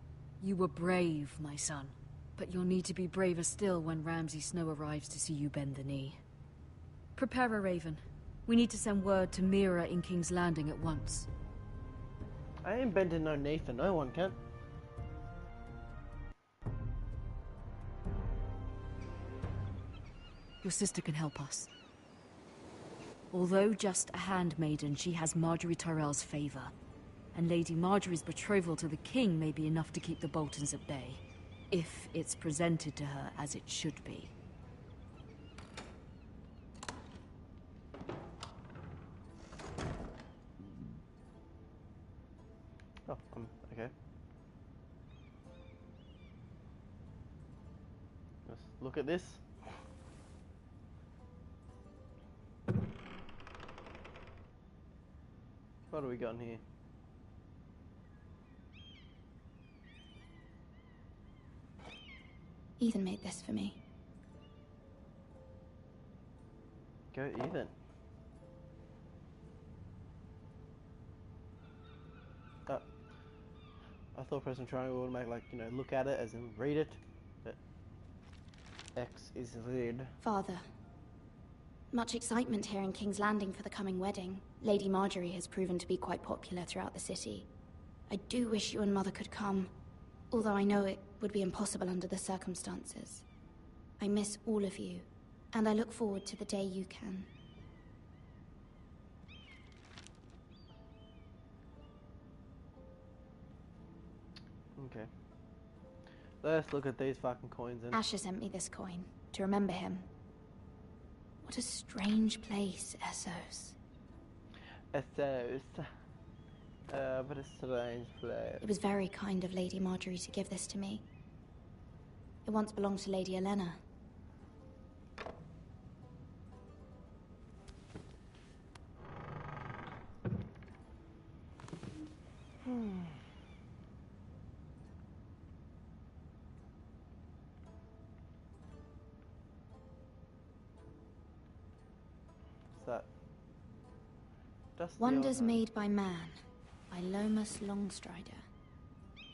You were brave, my son. But you'll need to be braver still when Ramsay Snow arrives to see you bend the knee. Prepare a raven. We need to send word to Mira in King's Landing at once. I ain't bending no knee for no one, Kent. Your sister can help us. Although just a handmaiden, she has Marjorie Tyrell's favor. And Lady Marjorie's betrothal to the king may be enough to keep the Boltons at bay. If it's presented to her as it should be. Oh, okay. Let's look at this. What do we got in here? Ethan made this for me. Go Ethan. I thought pressing triangle would make, like, you know, look at it as in read it. But X is read. Father. Much excitement here in King's Landing for the coming wedding. Lady Marjorie has proven to be quite popular throughout the city. I do wish you and Mother could come, although I know it would be impossible under the circumstances. I miss all of you, and I look forward to the day you can. Okay. Let's look at these fucking coins and... Asher sent me this coin, to remember him. What a strange place, Essos. Essos. But a strange place. It was very kind of Lady Marjorie to give this to me. It once belonged to Lady Elena. That Dusty Wonders Made by Man, by Lomas Longstrider.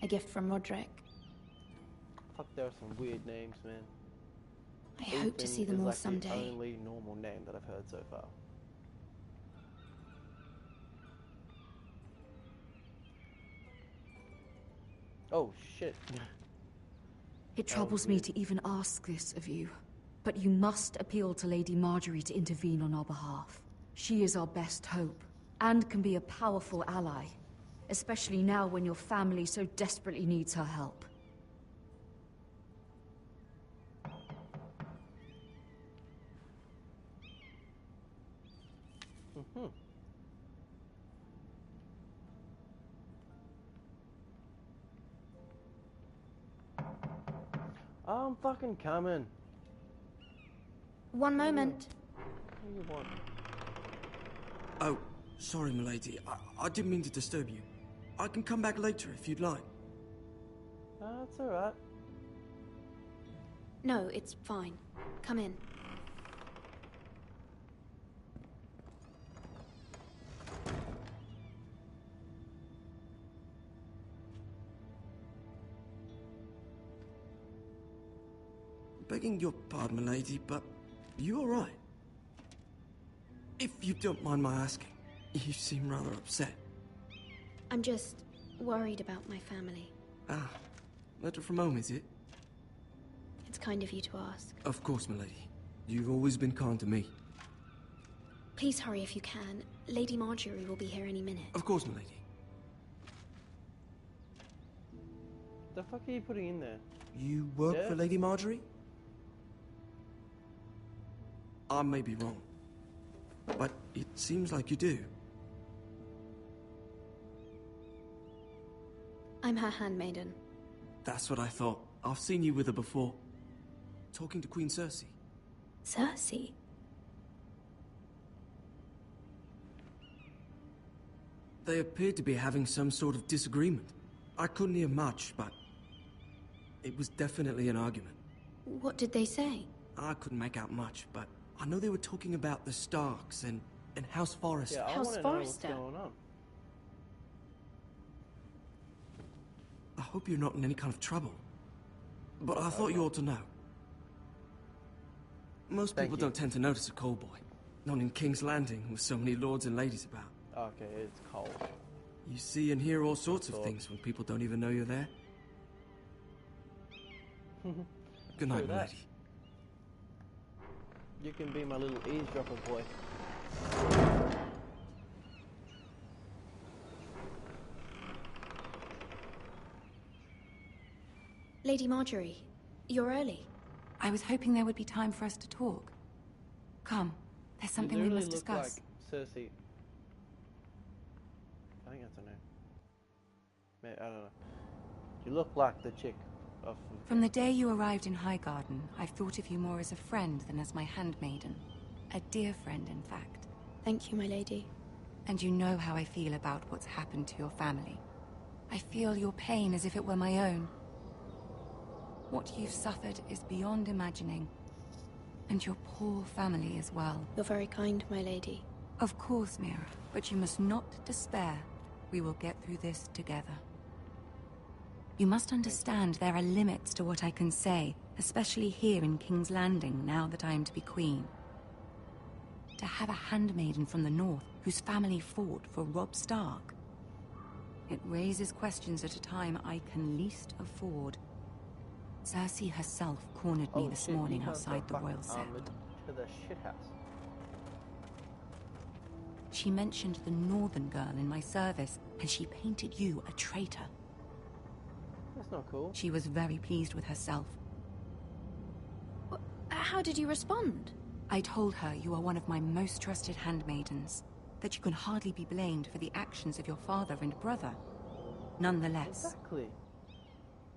A gift from Roderick. Fuck, there are some weird names, man. I hope to see them all someday. The only normal name that I've heard so far. Oh, shit. It troubles me to even ask this of you, but you must appeal to Lady Marjorie to intervene on our behalf. She is our best hope, and can be a powerful ally, especially now when your family so desperately needs her help. I'm fucking coming. One moment. What do you want? Oh, sorry, milady. I didn't mean to disturb you. I can come back later if you'd like. That's alright. No, it's fine. Come in. Begging your pardon, milady, but you all right? If you don't mind my asking, you seem rather upset. I'm just worried about my family. Ah, letter from home, is it? It's kind of you to ask. Of course, milady. You've always been kind to me. Please hurry if you can. Lady Marjorie will be here any minute. Of course, milady. The fuck are you putting in there? You work for Lady Marjorie? I may be wrong, but it seems like you do. I'm her handmaiden. That's what I thought. I've seen you with her before. Talking to Queen Cersei. Cersei? They appeared to be having some sort of disagreement. I couldn't hear much, but it was definitely an argument. What did they say? I couldn't make out much, but I know they were talking about the Starks and House Forrester. Yeah, I House want to know what's Forrester? going on. I hope you're not in any kind of trouble. But I thought you ought to know. Most people don't tend to notice a call boy. Not in King's Landing with so many lords and ladies about. Okay, it's cold. You see and hear all sorts of things when people don't even know you're there. Good night, True that. milady. You can be my little eavesdropper boy. Lady Marjorie, you're early. I was hoping there would be time for us to talk. Come, there's something we must discuss. Like Cersei. I think that's her name. Maybe, I don't know. You look like the chick of... From the day you arrived in Highgarden, I've thought of you more as a friend than as my handmaiden. A dear friend, in fact. Thank you, my lady. And you know how I feel about what's happened to your family. I feel your pain as if it were my own. What you've suffered is beyond imagining. And your poor family as well. You're very kind, my lady. Of course, Mira, but you must not despair. We will get through this together. You must understand there are limits to what I can say, especially here in King's Landing, now that I am to be queen. To have a handmaiden from the north whose family fought for Robb Stark. It raises questions at a time I can least afford. Cersei herself cornered me this morning outside the royal set. To the shithouse. She mentioned the northern girl in my service, and she painted you a traitor. That's not cool. She was very pleased with herself. How did you respond? I told her you are one of my most trusted handmaidens, that you can hardly be blamed for the actions of your father and brother. Nonetheless, Exactly.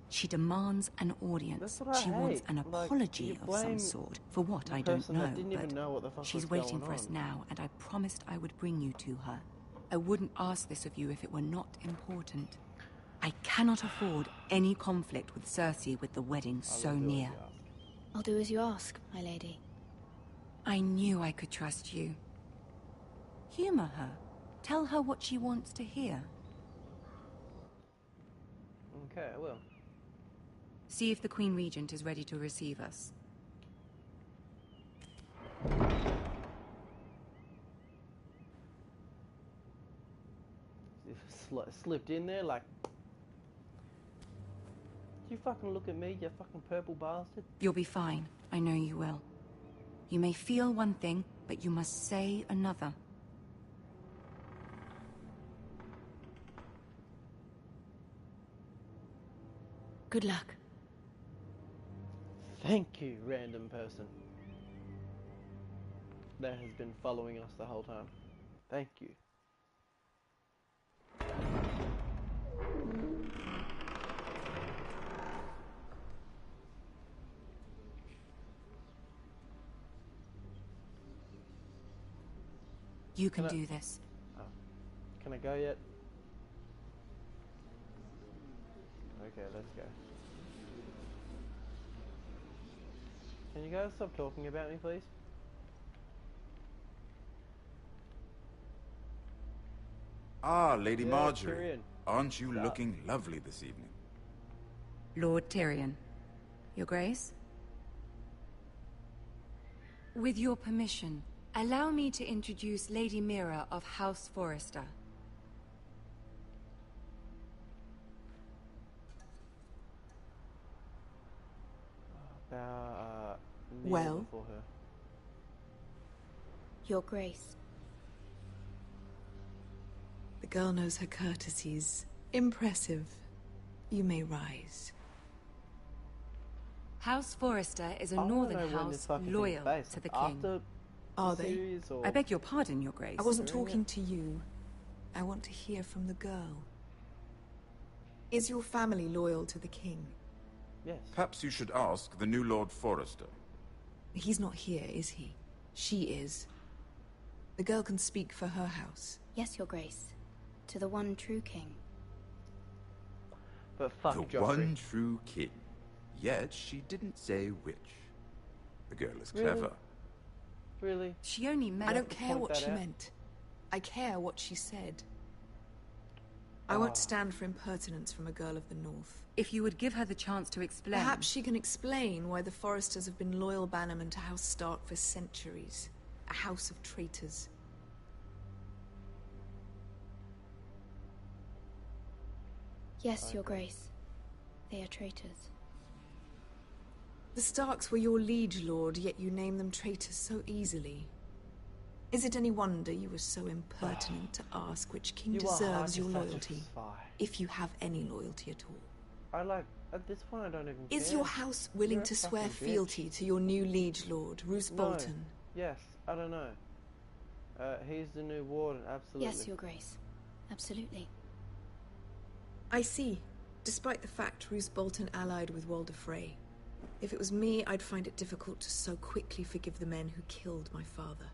she demands an audience. That's what I She wants hate. an Like, apology you of some blame sort, for what the I don't person that know, didn't even but know what the fuck she's was waiting going for us on. now, and I promised I would bring you to her. I wouldn't ask this of you if it were not important. I cannot afford any conflict with Cersei with the wedding so near. I'll do as you ask, my lady. I knew I could trust you. Humor her. Tell her what she wants to hear. Okay, I will. See if the Queen Regent is ready to receive us. Slipped in there like... you fucking look at me, you fucking purple bastard? You'll be fine. I know you will. You may feel one thing, but you must say another. Good luck. Thank you, random person that has been following us the whole time. Thank you. You can do this. Oh. Can I go yet? Okay, let's go. Can you guys stop talking about me, please? Ah, Lady Yeah, Marjorie. Tyrion. Aren't you Stop. looking lovely this evening? Lord Tyrion. Your Grace? With your permission, allow me to introduce Lady Mira of House Forrester. Well? Before her. Your Grace. The girl knows her courtesies. Impressive. You may rise. House Forrester is a I wanna northern know when house this fucking loyal thing's based. to the After king. Are they? series or... I beg your pardon, Your Grace. I wasn't talking to you. I want to hear from the girl. Is your family loyal to the king? Yes. Perhaps you should ask the new Lord Forrester. He's not here, is he? She is. The girl can speak for her house. Yes, Your Grace. To the one true king. But fuck The Joffrey. one true king. Yet she didn't say which. The girl is Really? clever. Really? She only meant... I don't care point what that she out. meant. I care what she said. I won't stand for impertinence from a girl of the North. If you would give her the chance to explain... Perhaps she can explain why the Forresters have been loyal bannermen to House Stark for centuries. A house of traitors. Yes, Your Grace. They are traitors. The Starks were your liege lord, yet you name them traitors so easily. Is it any wonder you were so impertinent to ask which king You are deserves hard your to loyalty? satisfy. If you have any loyalty at all. At this point I don't even Is care. your house willing You're a to swear fucking bitch. fealty to your new liege lord, Roose No. Bolton? Yes, I don't know. He's the new warden, absolutely. Yes, Your Grace. Absolutely. I see. Despite the fact Roose Bolton allied with Walder Frey. If it was me, I'd find it difficult to so quickly forgive the men who killed my father.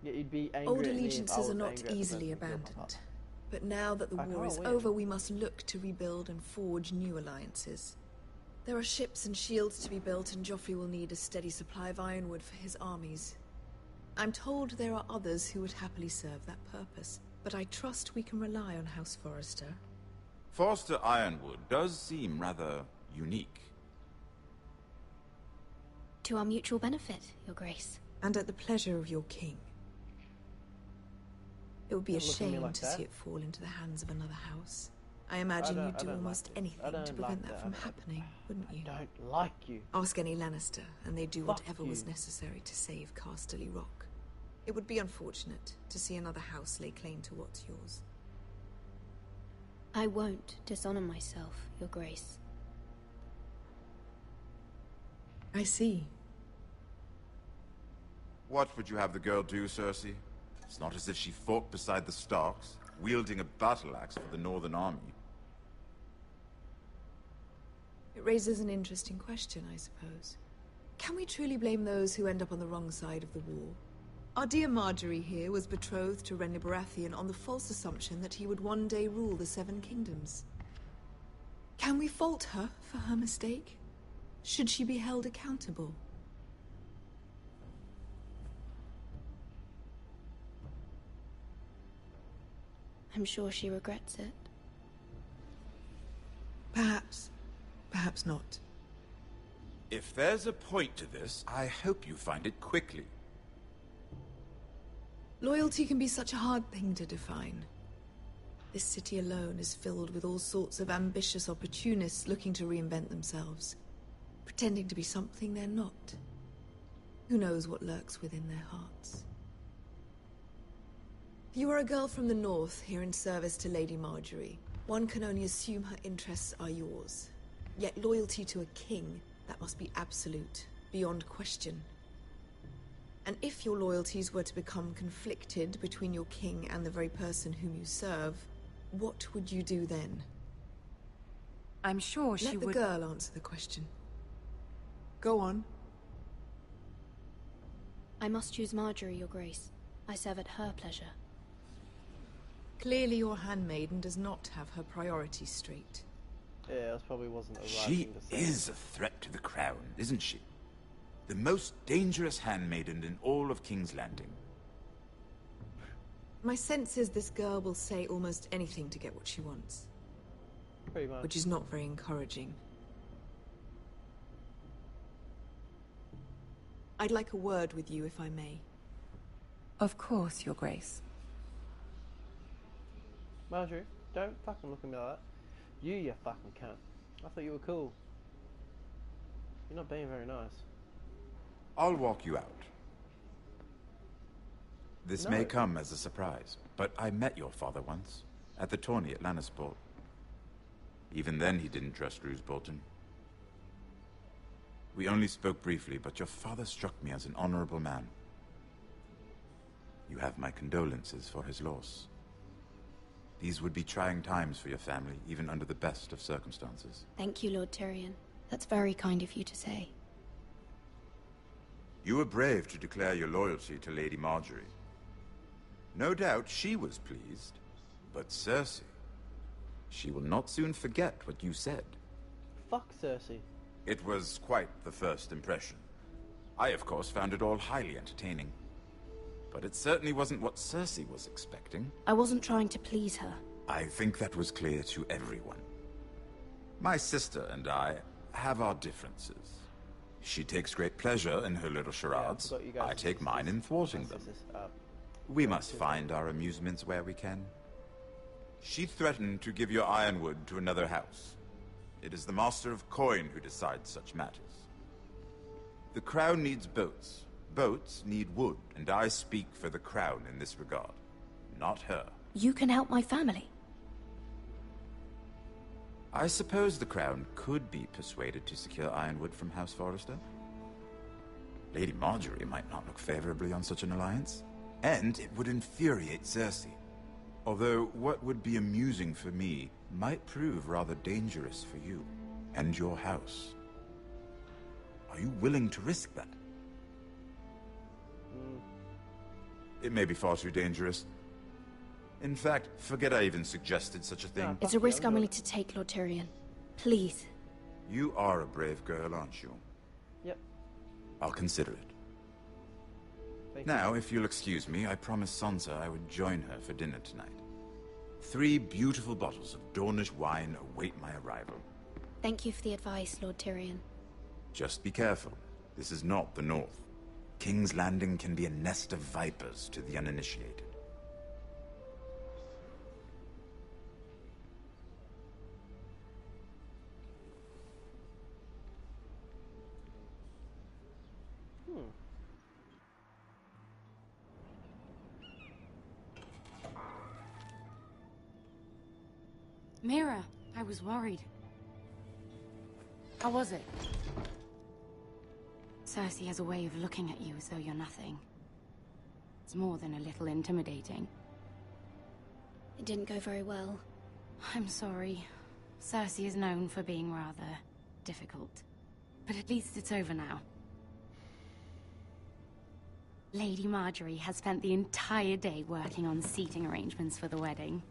Yeah, you'd be angry Old at me if I allegiances was are not angry at the easily person who killed my abandoned. father. But now that the I war can't is win. over, we must look to rebuild and forge new alliances. There are ships and shields to be built, and Joffrey will need a steady supply of ironwood for his armies. I'm told there are others who would happily serve that purpose, but I trust we can rely on House Forrester. Forster Ironwood does seem rather unique. To our mutual benefit, Your Grace. And at the pleasure of your king. It would be a Don't look at me shame like to that. see it fall into the hands of another house. I imagine don't- you'd I do don't almost like this. I anything don't to like prevent that. that from happening, wouldn't you? I don't like you. Ask any Lannister, and they'd do Fuck whatever was you. necessary to save Casterly Rock. It would be unfortunate to see another house lay claim to what's yours. I won't dishonor myself, Your Grace. I see. What would you have the girl do, Cersei? It's not as if she fought beside the Starks, wielding a battle axe for the Northern Army. It raises an interesting question, I suppose. Can we truly blame those who end up on the wrong side of the war? Our dear Marjorie here was betrothed to Renly Baratheon on the false assumption that he would one day rule the Seven Kingdoms. Can we fault her for her mistake? Should she be held accountable? I'm sure she regrets it. Perhaps. Perhaps not. If there's a point to this, I hope you find it quickly. Loyalty can be such a hard thing to define. This city alone is filled with all sorts of ambitious opportunists looking to reinvent themselves, pretending to be something they're not. Who knows what lurks within their hearts? You are a girl from the north, here in service to Lady Marjorie. One can only assume her interests are yours. Yet loyalty to a king, that must be absolute, beyond question. And if your loyalties were to become conflicted between your king and the very person whom you serve, what would you do then? I'm sure she would... Let the girl answer the question. Go on. I must choose Marjorie, Your Grace. I serve at her pleasure. Clearly your handmaiden does not have her priorities straight. Yeah, that probably wasn't the right She thing to say. is a threat to the crown, isn't she? The most dangerous handmaiden in all of King's Landing. My sense is this girl will say almost anything to get what she wants. Pretty much. Which is not very encouraging. I'd like a word with you, if I may. Of course, Your Grace. Marjorie, don't fucking look at me like that. You fucking cunt. I thought you were cool. You're not being very nice. I'll walk you out. This No. may come as a surprise, but I met your father once, at the tourney at Lannisport. Even then he didn't trust Roose Bolton. We only spoke briefly, but your father struck me as an honorable man. You have my condolences for his loss. These would be trying times for your family, even under the best of circumstances. Thank you, Lord Tyrion. That's very kind of you to say. You were brave to declare your loyalty to Lady Marjorie. No doubt she was pleased, but Cersei... she will not soon forget what you said. Fuck Cersei. It was quite the first impression. I, of course, found it all highly entertaining. But it certainly wasn't what Cersei was expecting. I wasn't trying to please her. I think that was clear to everyone. My sister and I have our differences. She takes great pleasure in her little charades. I take mine in thwarting them. We must find our amusements where we can. She threatened to give your ironwood to another house. It is the Master of Coin who decides such matters. The Crown needs boats. Boats need wood, and I speak for the Crown in this regard, not her. You can help my family. I suppose the Crown could be persuaded to secure ironwood from House Forrester. Lady Marjorie might not look favorably on such an alliance, and it would infuriate Cersei. Although what would be amusing for me might prove rather dangerous for you and your house. Are you willing to risk that? It may be far too dangerous. In fact, forget I even suggested such a thing. It's a risk I'm willing to take, Lord Tyrion. Please. You are a brave girl, aren't you? Yep. I'll consider it. Now, if you'll excuse me, I promised Sansa I would join her for dinner tonight. 3 beautiful bottles of Dornish wine await my arrival. Thank you for the advice, Lord Tyrion. Just be careful. This is not the North. King's Landing can be a nest of vipers to the uninitiated. Mira, I was worried. How was it? Cersei has a way of looking at you as though you're nothing. It's more than a little intimidating. It didn't go very well. I'm sorry. Cersei is known for being rather difficult. But at least it's over now. Lady Marjorie has spent the entire day working on seating arrangements for the wedding.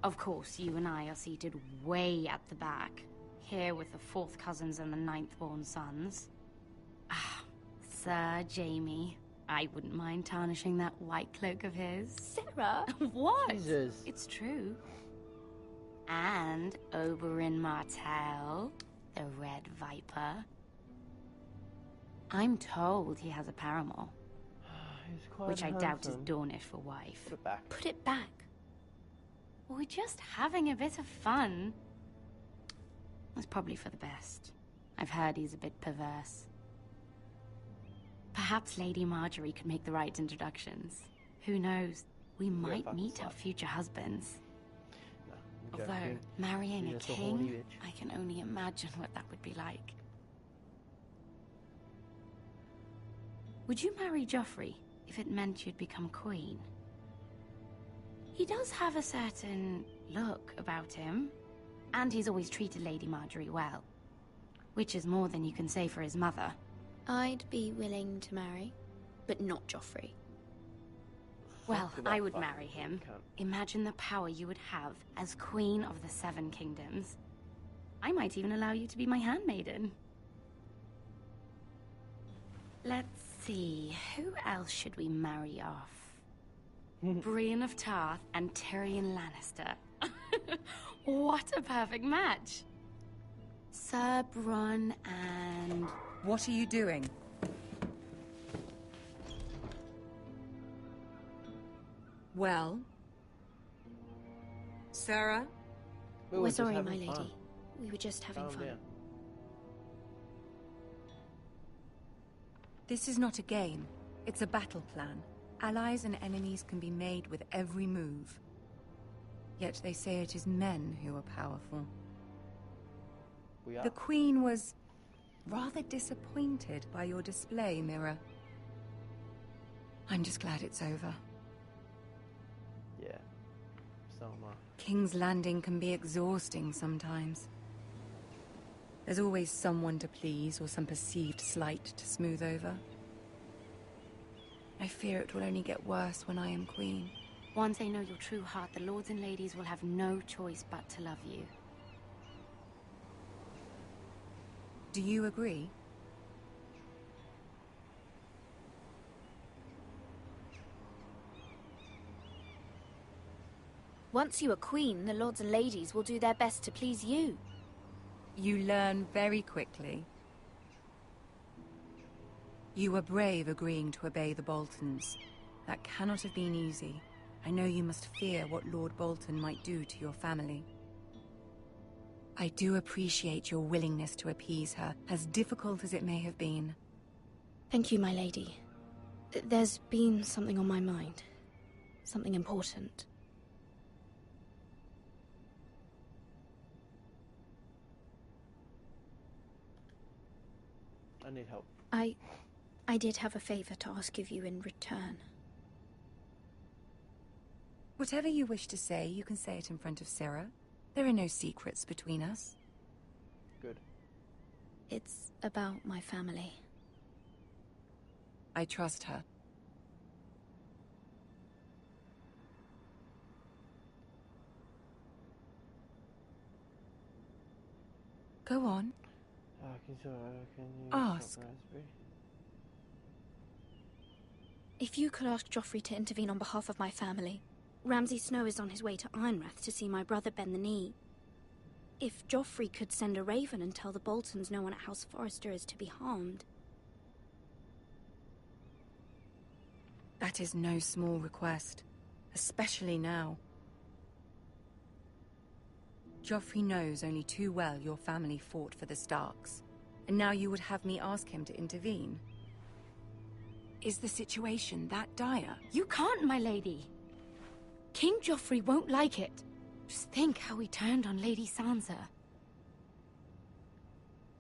Of course, you and I are seated way at the back, here with the 4th cousins and the 9th-born sons. Ah, Sir Jaime. I wouldn't mind tarnishing that white cloak of his. Sarah? What? Jesus. It's true. And Oberyn Martell, the Red Viper. I'm told he has a paramour. He's quite Which I doubt is handsome. Dornish for wife. Put it back. Put it back. We're just having a bit of fun. It's probably for the best. I've heard he's a bit perverse. Perhaps Lady Marjorie could make the right introductions. Who knows? We might meet our future husbands. Although, marrying a king, I can only imagine what that would be like. Would you marry Joffrey if it meant you'd become queen? He does have a certain look about him, and he's always treated Lady Marjorie well. Which is more than you can say for his mother. I'd be willing to marry, but not Joffrey. Well, I would marry him. Imagine the power you would have as Queen of the Seven Kingdoms. I might even allow you to be my handmaiden. Let's see, who else should we marry off? Brienne of Tarth and Tyrion Lannister. What a perfect match! Sir Bronn and... What are you doing? Well? Sarah? We're sorry, my lady. We were just having fun. This is not a game. It's a battle plan. Allies and enemies can be made with every move. Yet they say it is men who are powerful. The Queen was rather disappointed by your display, Mira. I'm just glad it's over. Yeah, so am I. King's Landing can be exhausting sometimes. There's always someone to please or some perceived slight to smooth over. I fear it will only get worse when I am queen. Once they know your true heart, the lords and ladies will have no choice but to love you. Do you agree? Once you are queen, the lords and ladies will do their best to please you. You learn very quickly. You were brave agreeing to obey the Boltons. That cannot have been easy. I know you must fear what Lord Bolton might do to your family. I do appreciate your willingness to appease her, as difficult as it may have been. Thank you, my lady. There's been something on my mind. Something important. I need help. I did have a favor to ask of you in return. Whatever you wish to say, you can say it in front of Sarah. There are no secrets between us. Good. It's about my family. I trust her. Go on. Can you Ask. If you could ask Joffrey to intervene on behalf of my family. Ramsay Snow is on his way to Ironrath to see my brother bend the knee. If Joffrey could send a raven and tell the Boltons no one at House Forrester is to be harmed. That is no small request, especially now. Joffrey knows only too well your family fought for the Starks, and now you would have me ask him to intervene. Is the situation that dire? You can't, my lady. King Joffrey won't like it. Just think how he turned on Lady Sansa.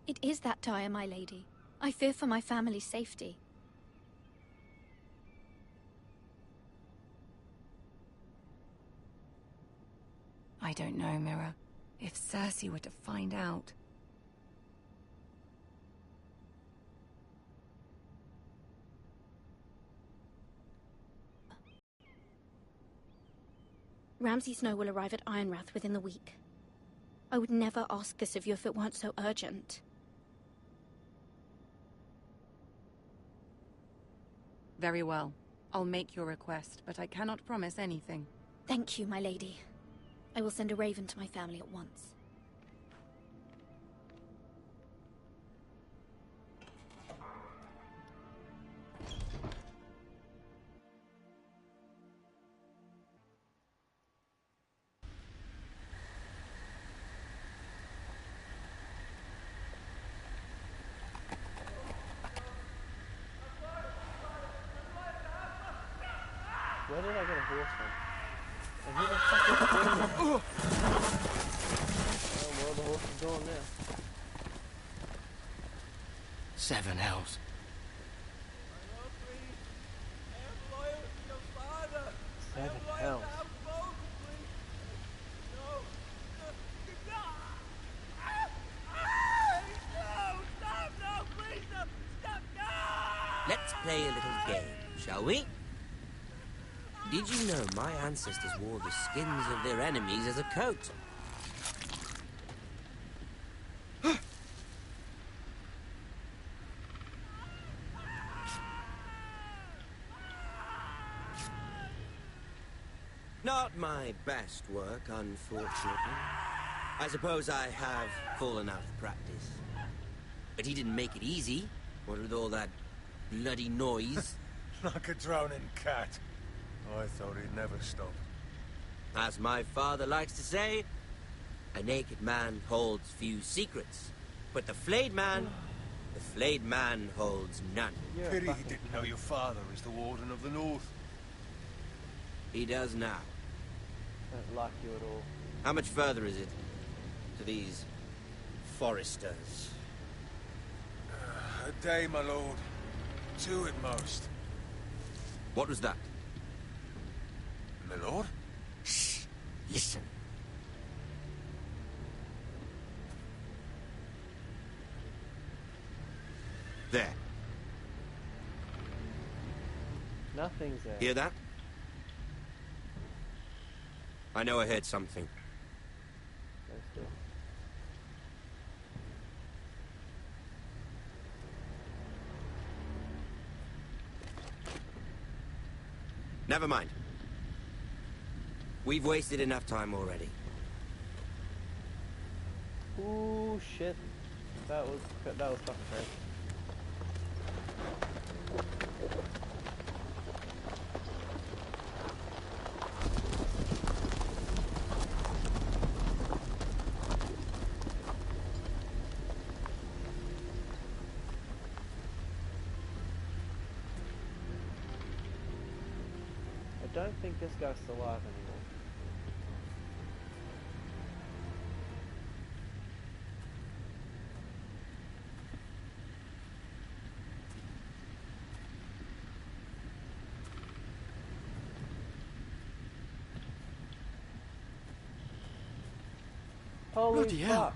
It is that dire, my lady. I fear for my family's safety. I don't know, Mira. If Cersei were to find out... Ramsay Snow will arrive at Ironrath within the week. I would never ask this of you if it weren't so urgent. Very well. I'll make your request, but I cannot promise anything. Thank you, my lady. I will send a raven to my family at once. Where did I get a horse from? And who the fuck is doing it? Oh, well, the horse is gone now. 7 hells. 7 hells. Let's play a little game, shall we? Did you know my ancestors wore the skins of their enemies as a coat? Not my best work, unfortunately. I suppose I have fallen out of practice. But he didn't make it easy, what with all that bloody noise. Like a drowning cat. I thought he'd never stop. As my father likes to say, a naked man holds few secrets, but the flayed man holds none. Pity he didn't know your father is the Warden of the North. He does now. Don't like you at all. How much further is it to these Forresters? A day, my lord. 2 at most. What was that? My lord? Shh! Listen. There. Nothing's there. Hear that? I know I heard something. Stay still. Never mind. We've wasted enough time already. Ooh, shit. That was fucking crazy. I don't think this guy's still alive anymore. Holy Bloody hell. fuck.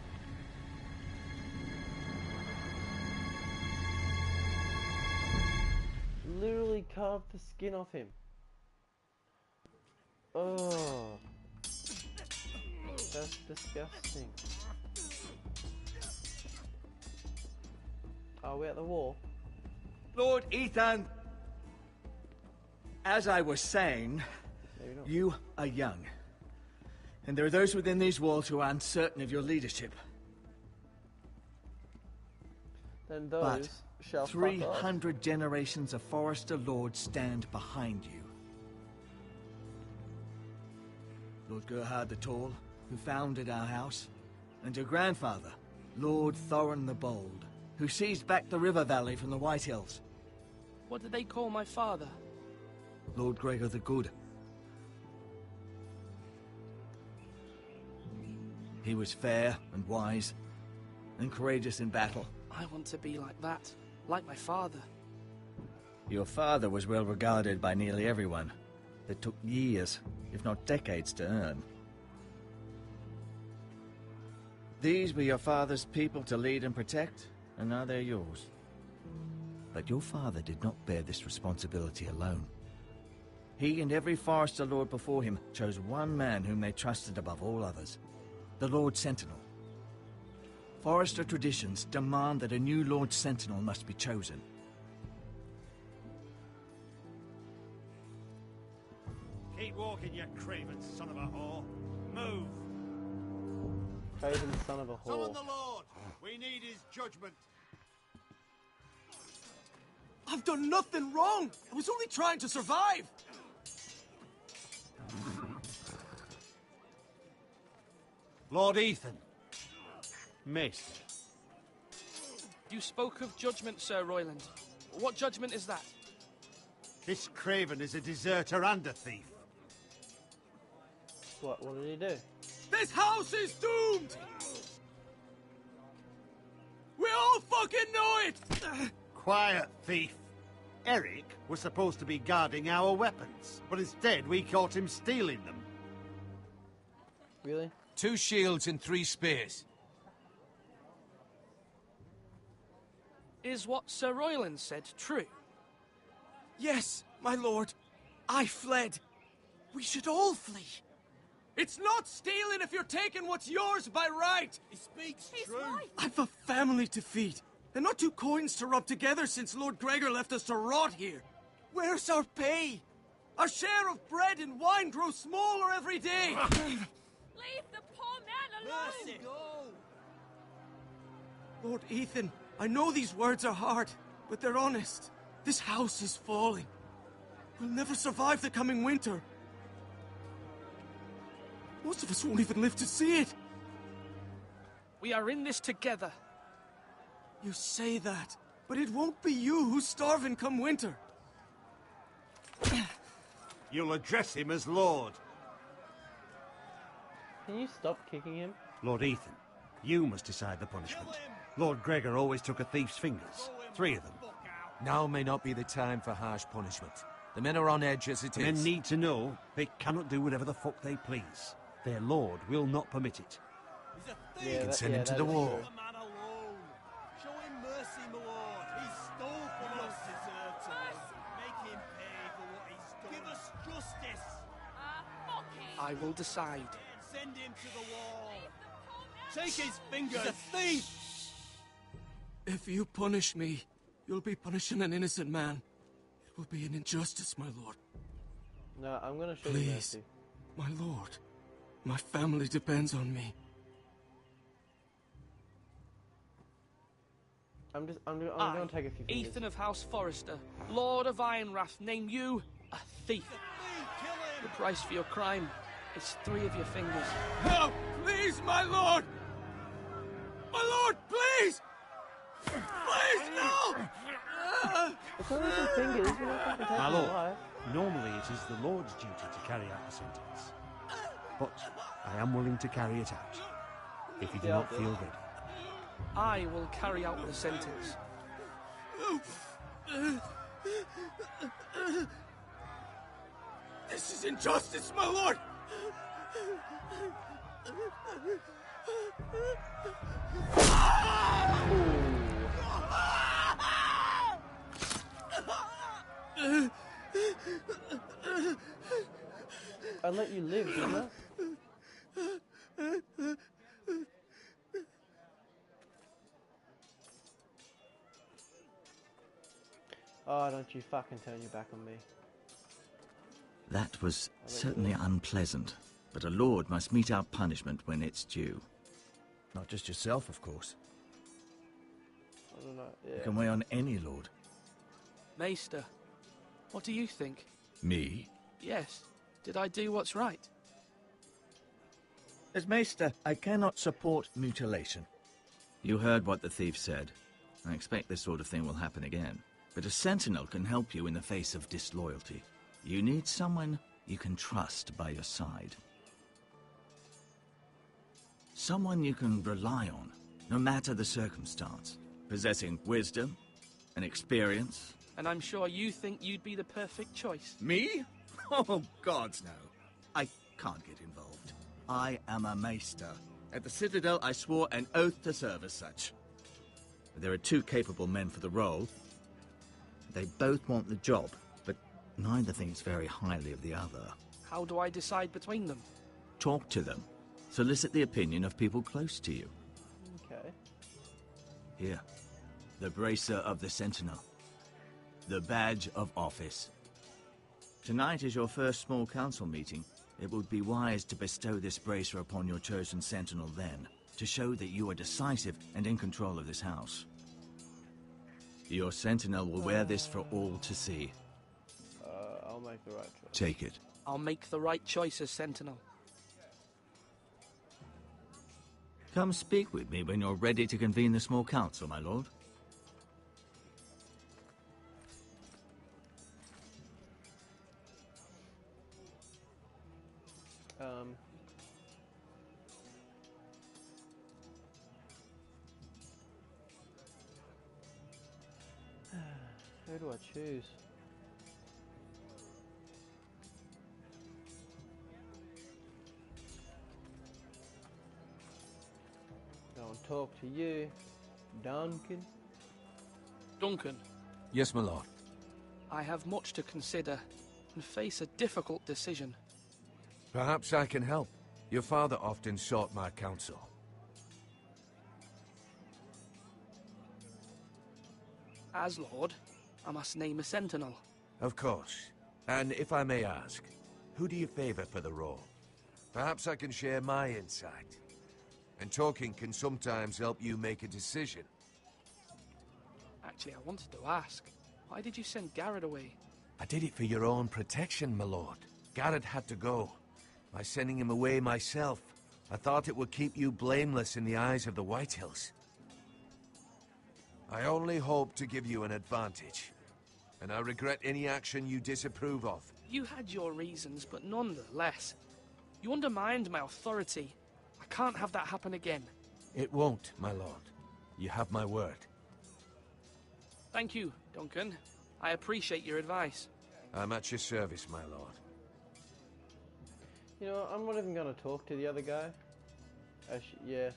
Literally carved the skin off him. Oh. That's disgusting. Are we at the wall? Lord Ethan! As I was saying, you are young. And there are those within these walls who are uncertain of your leadership. Then those shall fuck off. 300 generations of Forrester lords stand behind you. Lord Gerhard the Tall, who founded our house, and your grandfather, Lord Thorin the Bold, who seized back the river valley from the White Hills. What did they call my father? Lord Gregor the Good. He was fair and wise, and courageous in battle. I want to be like that, like my father. Your father was well regarded by nearly everyone. It took years, if not decades, to earn. These were your father's people to lead and protect, and now they're yours. But your father did not bear this responsibility alone. He and every Forrester Lord before him chose one man whom they trusted above all others, the Lord Sentinel. Forrester traditions demand that a new Lord Sentinel must be chosen. Keep walking, you craven son of a whore. Move! Craven son of a whore. Summon the Lord! We need his judgment. I've done nothing wrong! I was only trying to survive! Lord Ethan. Miss. You spoke of judgment, Sir Royland. What judgment is that? This Craven is a deserter and a thief. What did he do? This house is doomed! We all fucking know it! Quiet, thief. Eric was supposed to be guarding our weapons, but instead we caught him stealing them. Really? 2 shields and 3 spears. Is what Sir Royland said true? Yes, my lord. I fled. We should all flee. It's not stealing if you're taking what's yours by right. He speaks true. I've a family to feed, and not 2 coins to rub together since Lord Gregor left us to rot here. Where's our pay? Our share of bread and wine grows smaller every day. Leave the poor man alone! Lord Ethan, I know these words are hard, but they're honest. This house is falling. We'll never survive the coming winter. Most of us won't even live to see it. We are in this together. You say that, but it won't be you who's starving come winter. You'll address him as Lord. Can you stop kicking him? Lord Ethan, you must decide the punishment. Lord Gregor always took a thief's fingers. 3 of them. Now may not be the time for harsh punishment. The men are on edge as it is. Men need to know they cannot do whatever the fuck they please. Their lord will not permit it. You can send him to the wall. Show him mercy, my lord. He stole from us. Deserve to. Make him pay for what he's done. Give us justice. I will decide. Send him to the wall. Take his fingers. He's a thief. If you punish me, you'll be punishing an innocent man. It will be an injustice, my lord. No, I'm gonna show you Please, mercy. my lord. My family depends on me. I'm gonna take a few fingers. Ethan of House Forrester, Lord of Ironrath, name you a thief. The price for your crime is 3 of your fingers. No, please, my lord! My lord, please! Please, no! It's only some fingers, you're not fucking taking My my lord, life. normally it is the Lord's duty to carry out the sentence. But I am willing to carry it out, if you do not feel ready. I will carry out the sentence. This is injustice, my lord! I let you live, didn't I? Oh, don't you fucking turn your back on me. That was certainly unpleasant, but a lord must mete out punishment when it's due. Not just yourself, of course. I don't know. Yeah. You can weigh on any lord. Maester, what do you think? Me? Yes. Did I do what's right? As Maester, I cannot support mutilation. You heard what the thief said. I expect this sort of thing will happen again. But a sentinel can help you in the face of disloyalty. You need someone you can trust by your side. Someone you can rely on, no matter the circumstance. Possessing wisdom and experience. And I'm sure you think you'd be the perfect choice. Me? Oh, gods, no. I can't get involved. I am a maester. At the Citadel, I swore an oath to serve as such. There are 2 capable men for the role. They both want the job, but neither thinks very highly of the other. How do I decide between them? Talk to them. Solicit the opinion of people close to you. Okay. Here. The bracer of the Sentinel. The badge of office. Tonight is your first small council meeting. It would be wise to bestow this bracer upon your chosen sentinel then, to show that you are decisive and in control of this house. Your sentinel will wear this for all to see. I'll make the right choice. Take it. I'll make the right choice as Sentinel. Come speak with me when you're ready to convene the small council, my lord. Who do I choose? Go and talk to you, Duncan. Duncan, Yes, my lord. I have much to consider and face a difficult decision. Perhaps I can help. Your father often sought my counsel. As Lord, I must name a sentinel. Of course. And if I may ask, who do you favor for the role? Perhaps I can share my insight. And talking can sometimes help you make a decision. Actually, I wanted to ask, why did you send Garrett away? I did it for your own protection, my lord. Garrett had to go. By sending him away myself, I thought it would keep you blameless in the eyes of the Whitehills. I only hope to give you an advantage, and I regret any action you disapprove of. You had your reasons, but nonetheless, you undermined my authority. I can't have that happen again. It won't, my lord. You have my word. Thank you, Duncan. I appreciate your advice. I'm at your service, my lord. You know what, I'm not even going to talk to the other guy. Yeah.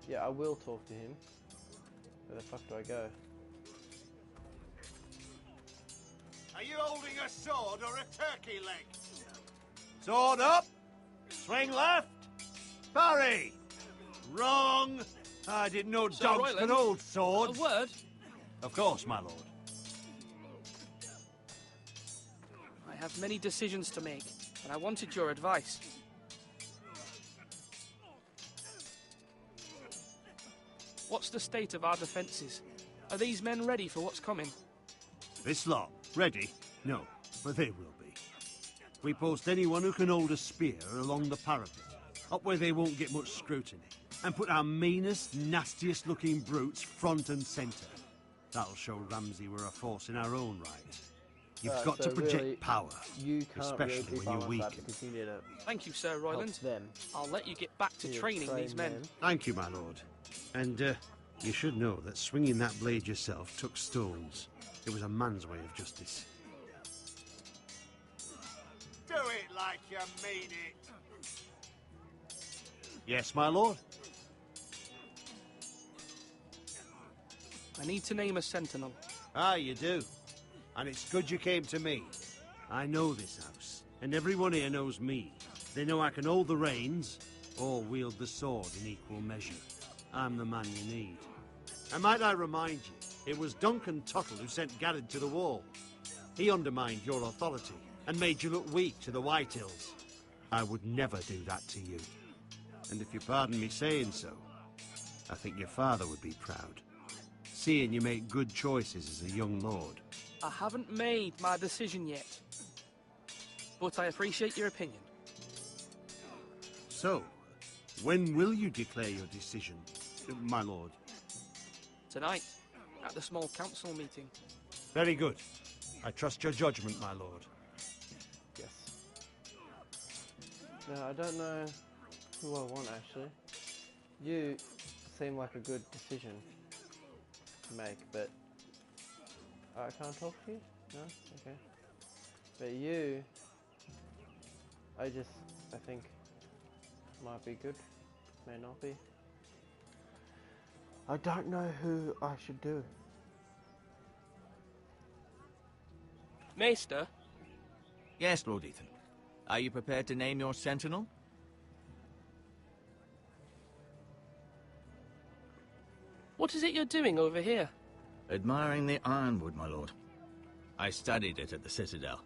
Yeah, I will talk to him. Where the fuck do I go? Are you holding a sword or a turkey leg? Sword up! Swing left! Parry! Wrong! I didn't know Sir dogs Royland, could hold swords. A word? Of course, my lord. I have many decisions to make, and I wanted your advice. What's the state of our defences? Are these men ready for what's coming? This lot, ready? No, but they will be. We post anyone who can hold a spear along the parapet, up where they won't get much scrutiny, and put our meanest, nastiest looking brutes front and centre. That'll show Ramsay we're a force in our own right. You've got so to project really, power, you can't especially really be when by you're my side weak. because you need to Thank you, Sir Royland. help them. I'll let you get back to You're training trained these men. Thank you, my lord. And you should know that swinging that blade yourself took stones. It was a man's way of justice. Do it like you mean it. Yes, my lord? I need to name a sentinel. Ah, you do. And it's good you came to me. I know this house, and everyone here knows me. They know I can hold the reins, or wield the sword in equal measure. I'm the man you need. And might I remind you, it was Duncan Tuttle who sent Garrett to the wall. He undermined your authority, and made you look weak to the Whitehills. I would never do that to you. And if you pardon me saying so, I think your father would be proud. Seeing you make good choices as a young lord. I haven't made my decision yet, but I appreciate your opinion. So, when will you declare your decision, my lord? Tonight, at the small council meeting. Very good. I trust your judgment, my lord. Yes. No, I don't know who I want actually. You seem like a good decision to make, but I can't talk to you? No? Okay. But you, I think might be good, may not be. I don't know who I should do. Maester? Yes, Lord Ethan. Are you prepared to name your sentinel? What is it you're doing over here? Admiring the ironwood, my lord. I studied it at the Citadel.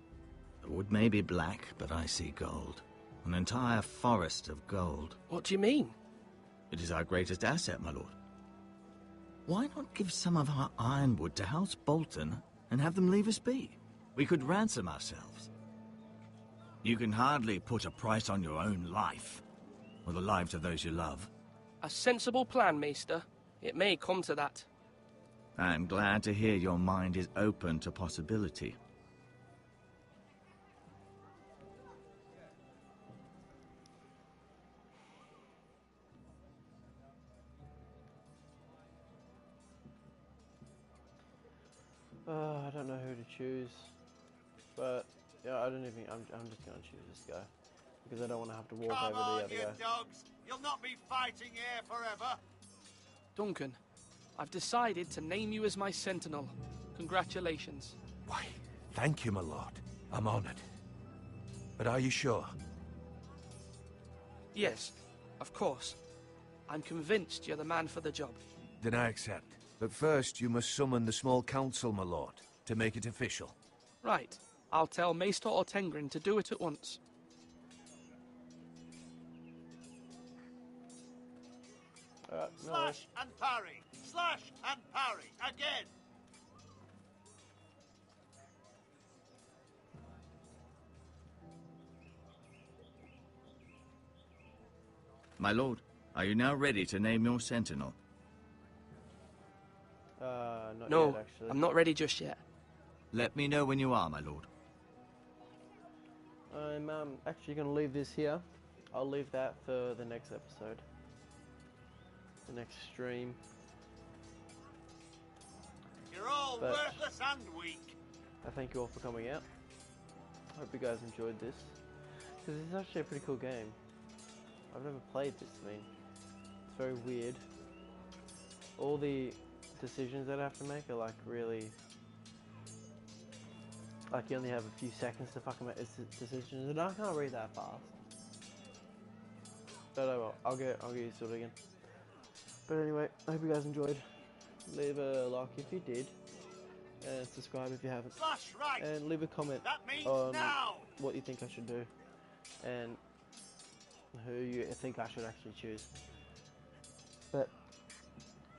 The wood may be black, but I see gold. An entire forest of gold. What do you mean? It is our greatest asset, my lord. Why not give some of our ironwood to House Bolton and have them leave us be? We could ransom ourselves. You can hardly put a price on your own life, or the lives of those you love. A sensible plan, Maester. It may come to that. I'm glad to hear your mind is open to possibility. don't know who to choose, but yeah, I don't even. I'm just gonna choose this guy because I don't want to have to walk over the other guy. Dogs! You'll not be fighting here forever. Duncan, I've decided to name you as my sentinel. Congratulations. Why, thank you, my lord. I'm honored. But are you sure? Yes, of course. I'm convinced you're the man for the job. Then I accept. But first, you must summon the small council, my lord, to make it official. Right. I'll tell Maester Ortengrin to do it at once. Slash and parry! Slash and parry! Again! My lord, are you now ready to name your sentinel? Not no, yet, actually. I'm not ready just yet. Let me know when you are, my lord. I'm actually going to leave this here. I'll leave that for the next episode. The next stream. You're all worthless and weak. I thank you all for coming out. I hope you guys enjoyed this. Because it's actually a pretty cool game. I've never played this, I mean. It's very weird. All the decisions that I have to make are like really... Like you only have a few seconds to fucking make decisions and I can't read that fast. But oh well, I'll get used to it again. But anyway, I hope you guys enjoyed. Leave a like if you did. And subscribe if you haven't. And leave a comment on what you think I should do. And who you think I should actually choose. But,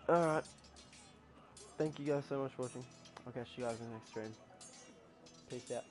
alright. Thank you guys so much for watching. I'll catch you guys in the next stream. Peace out.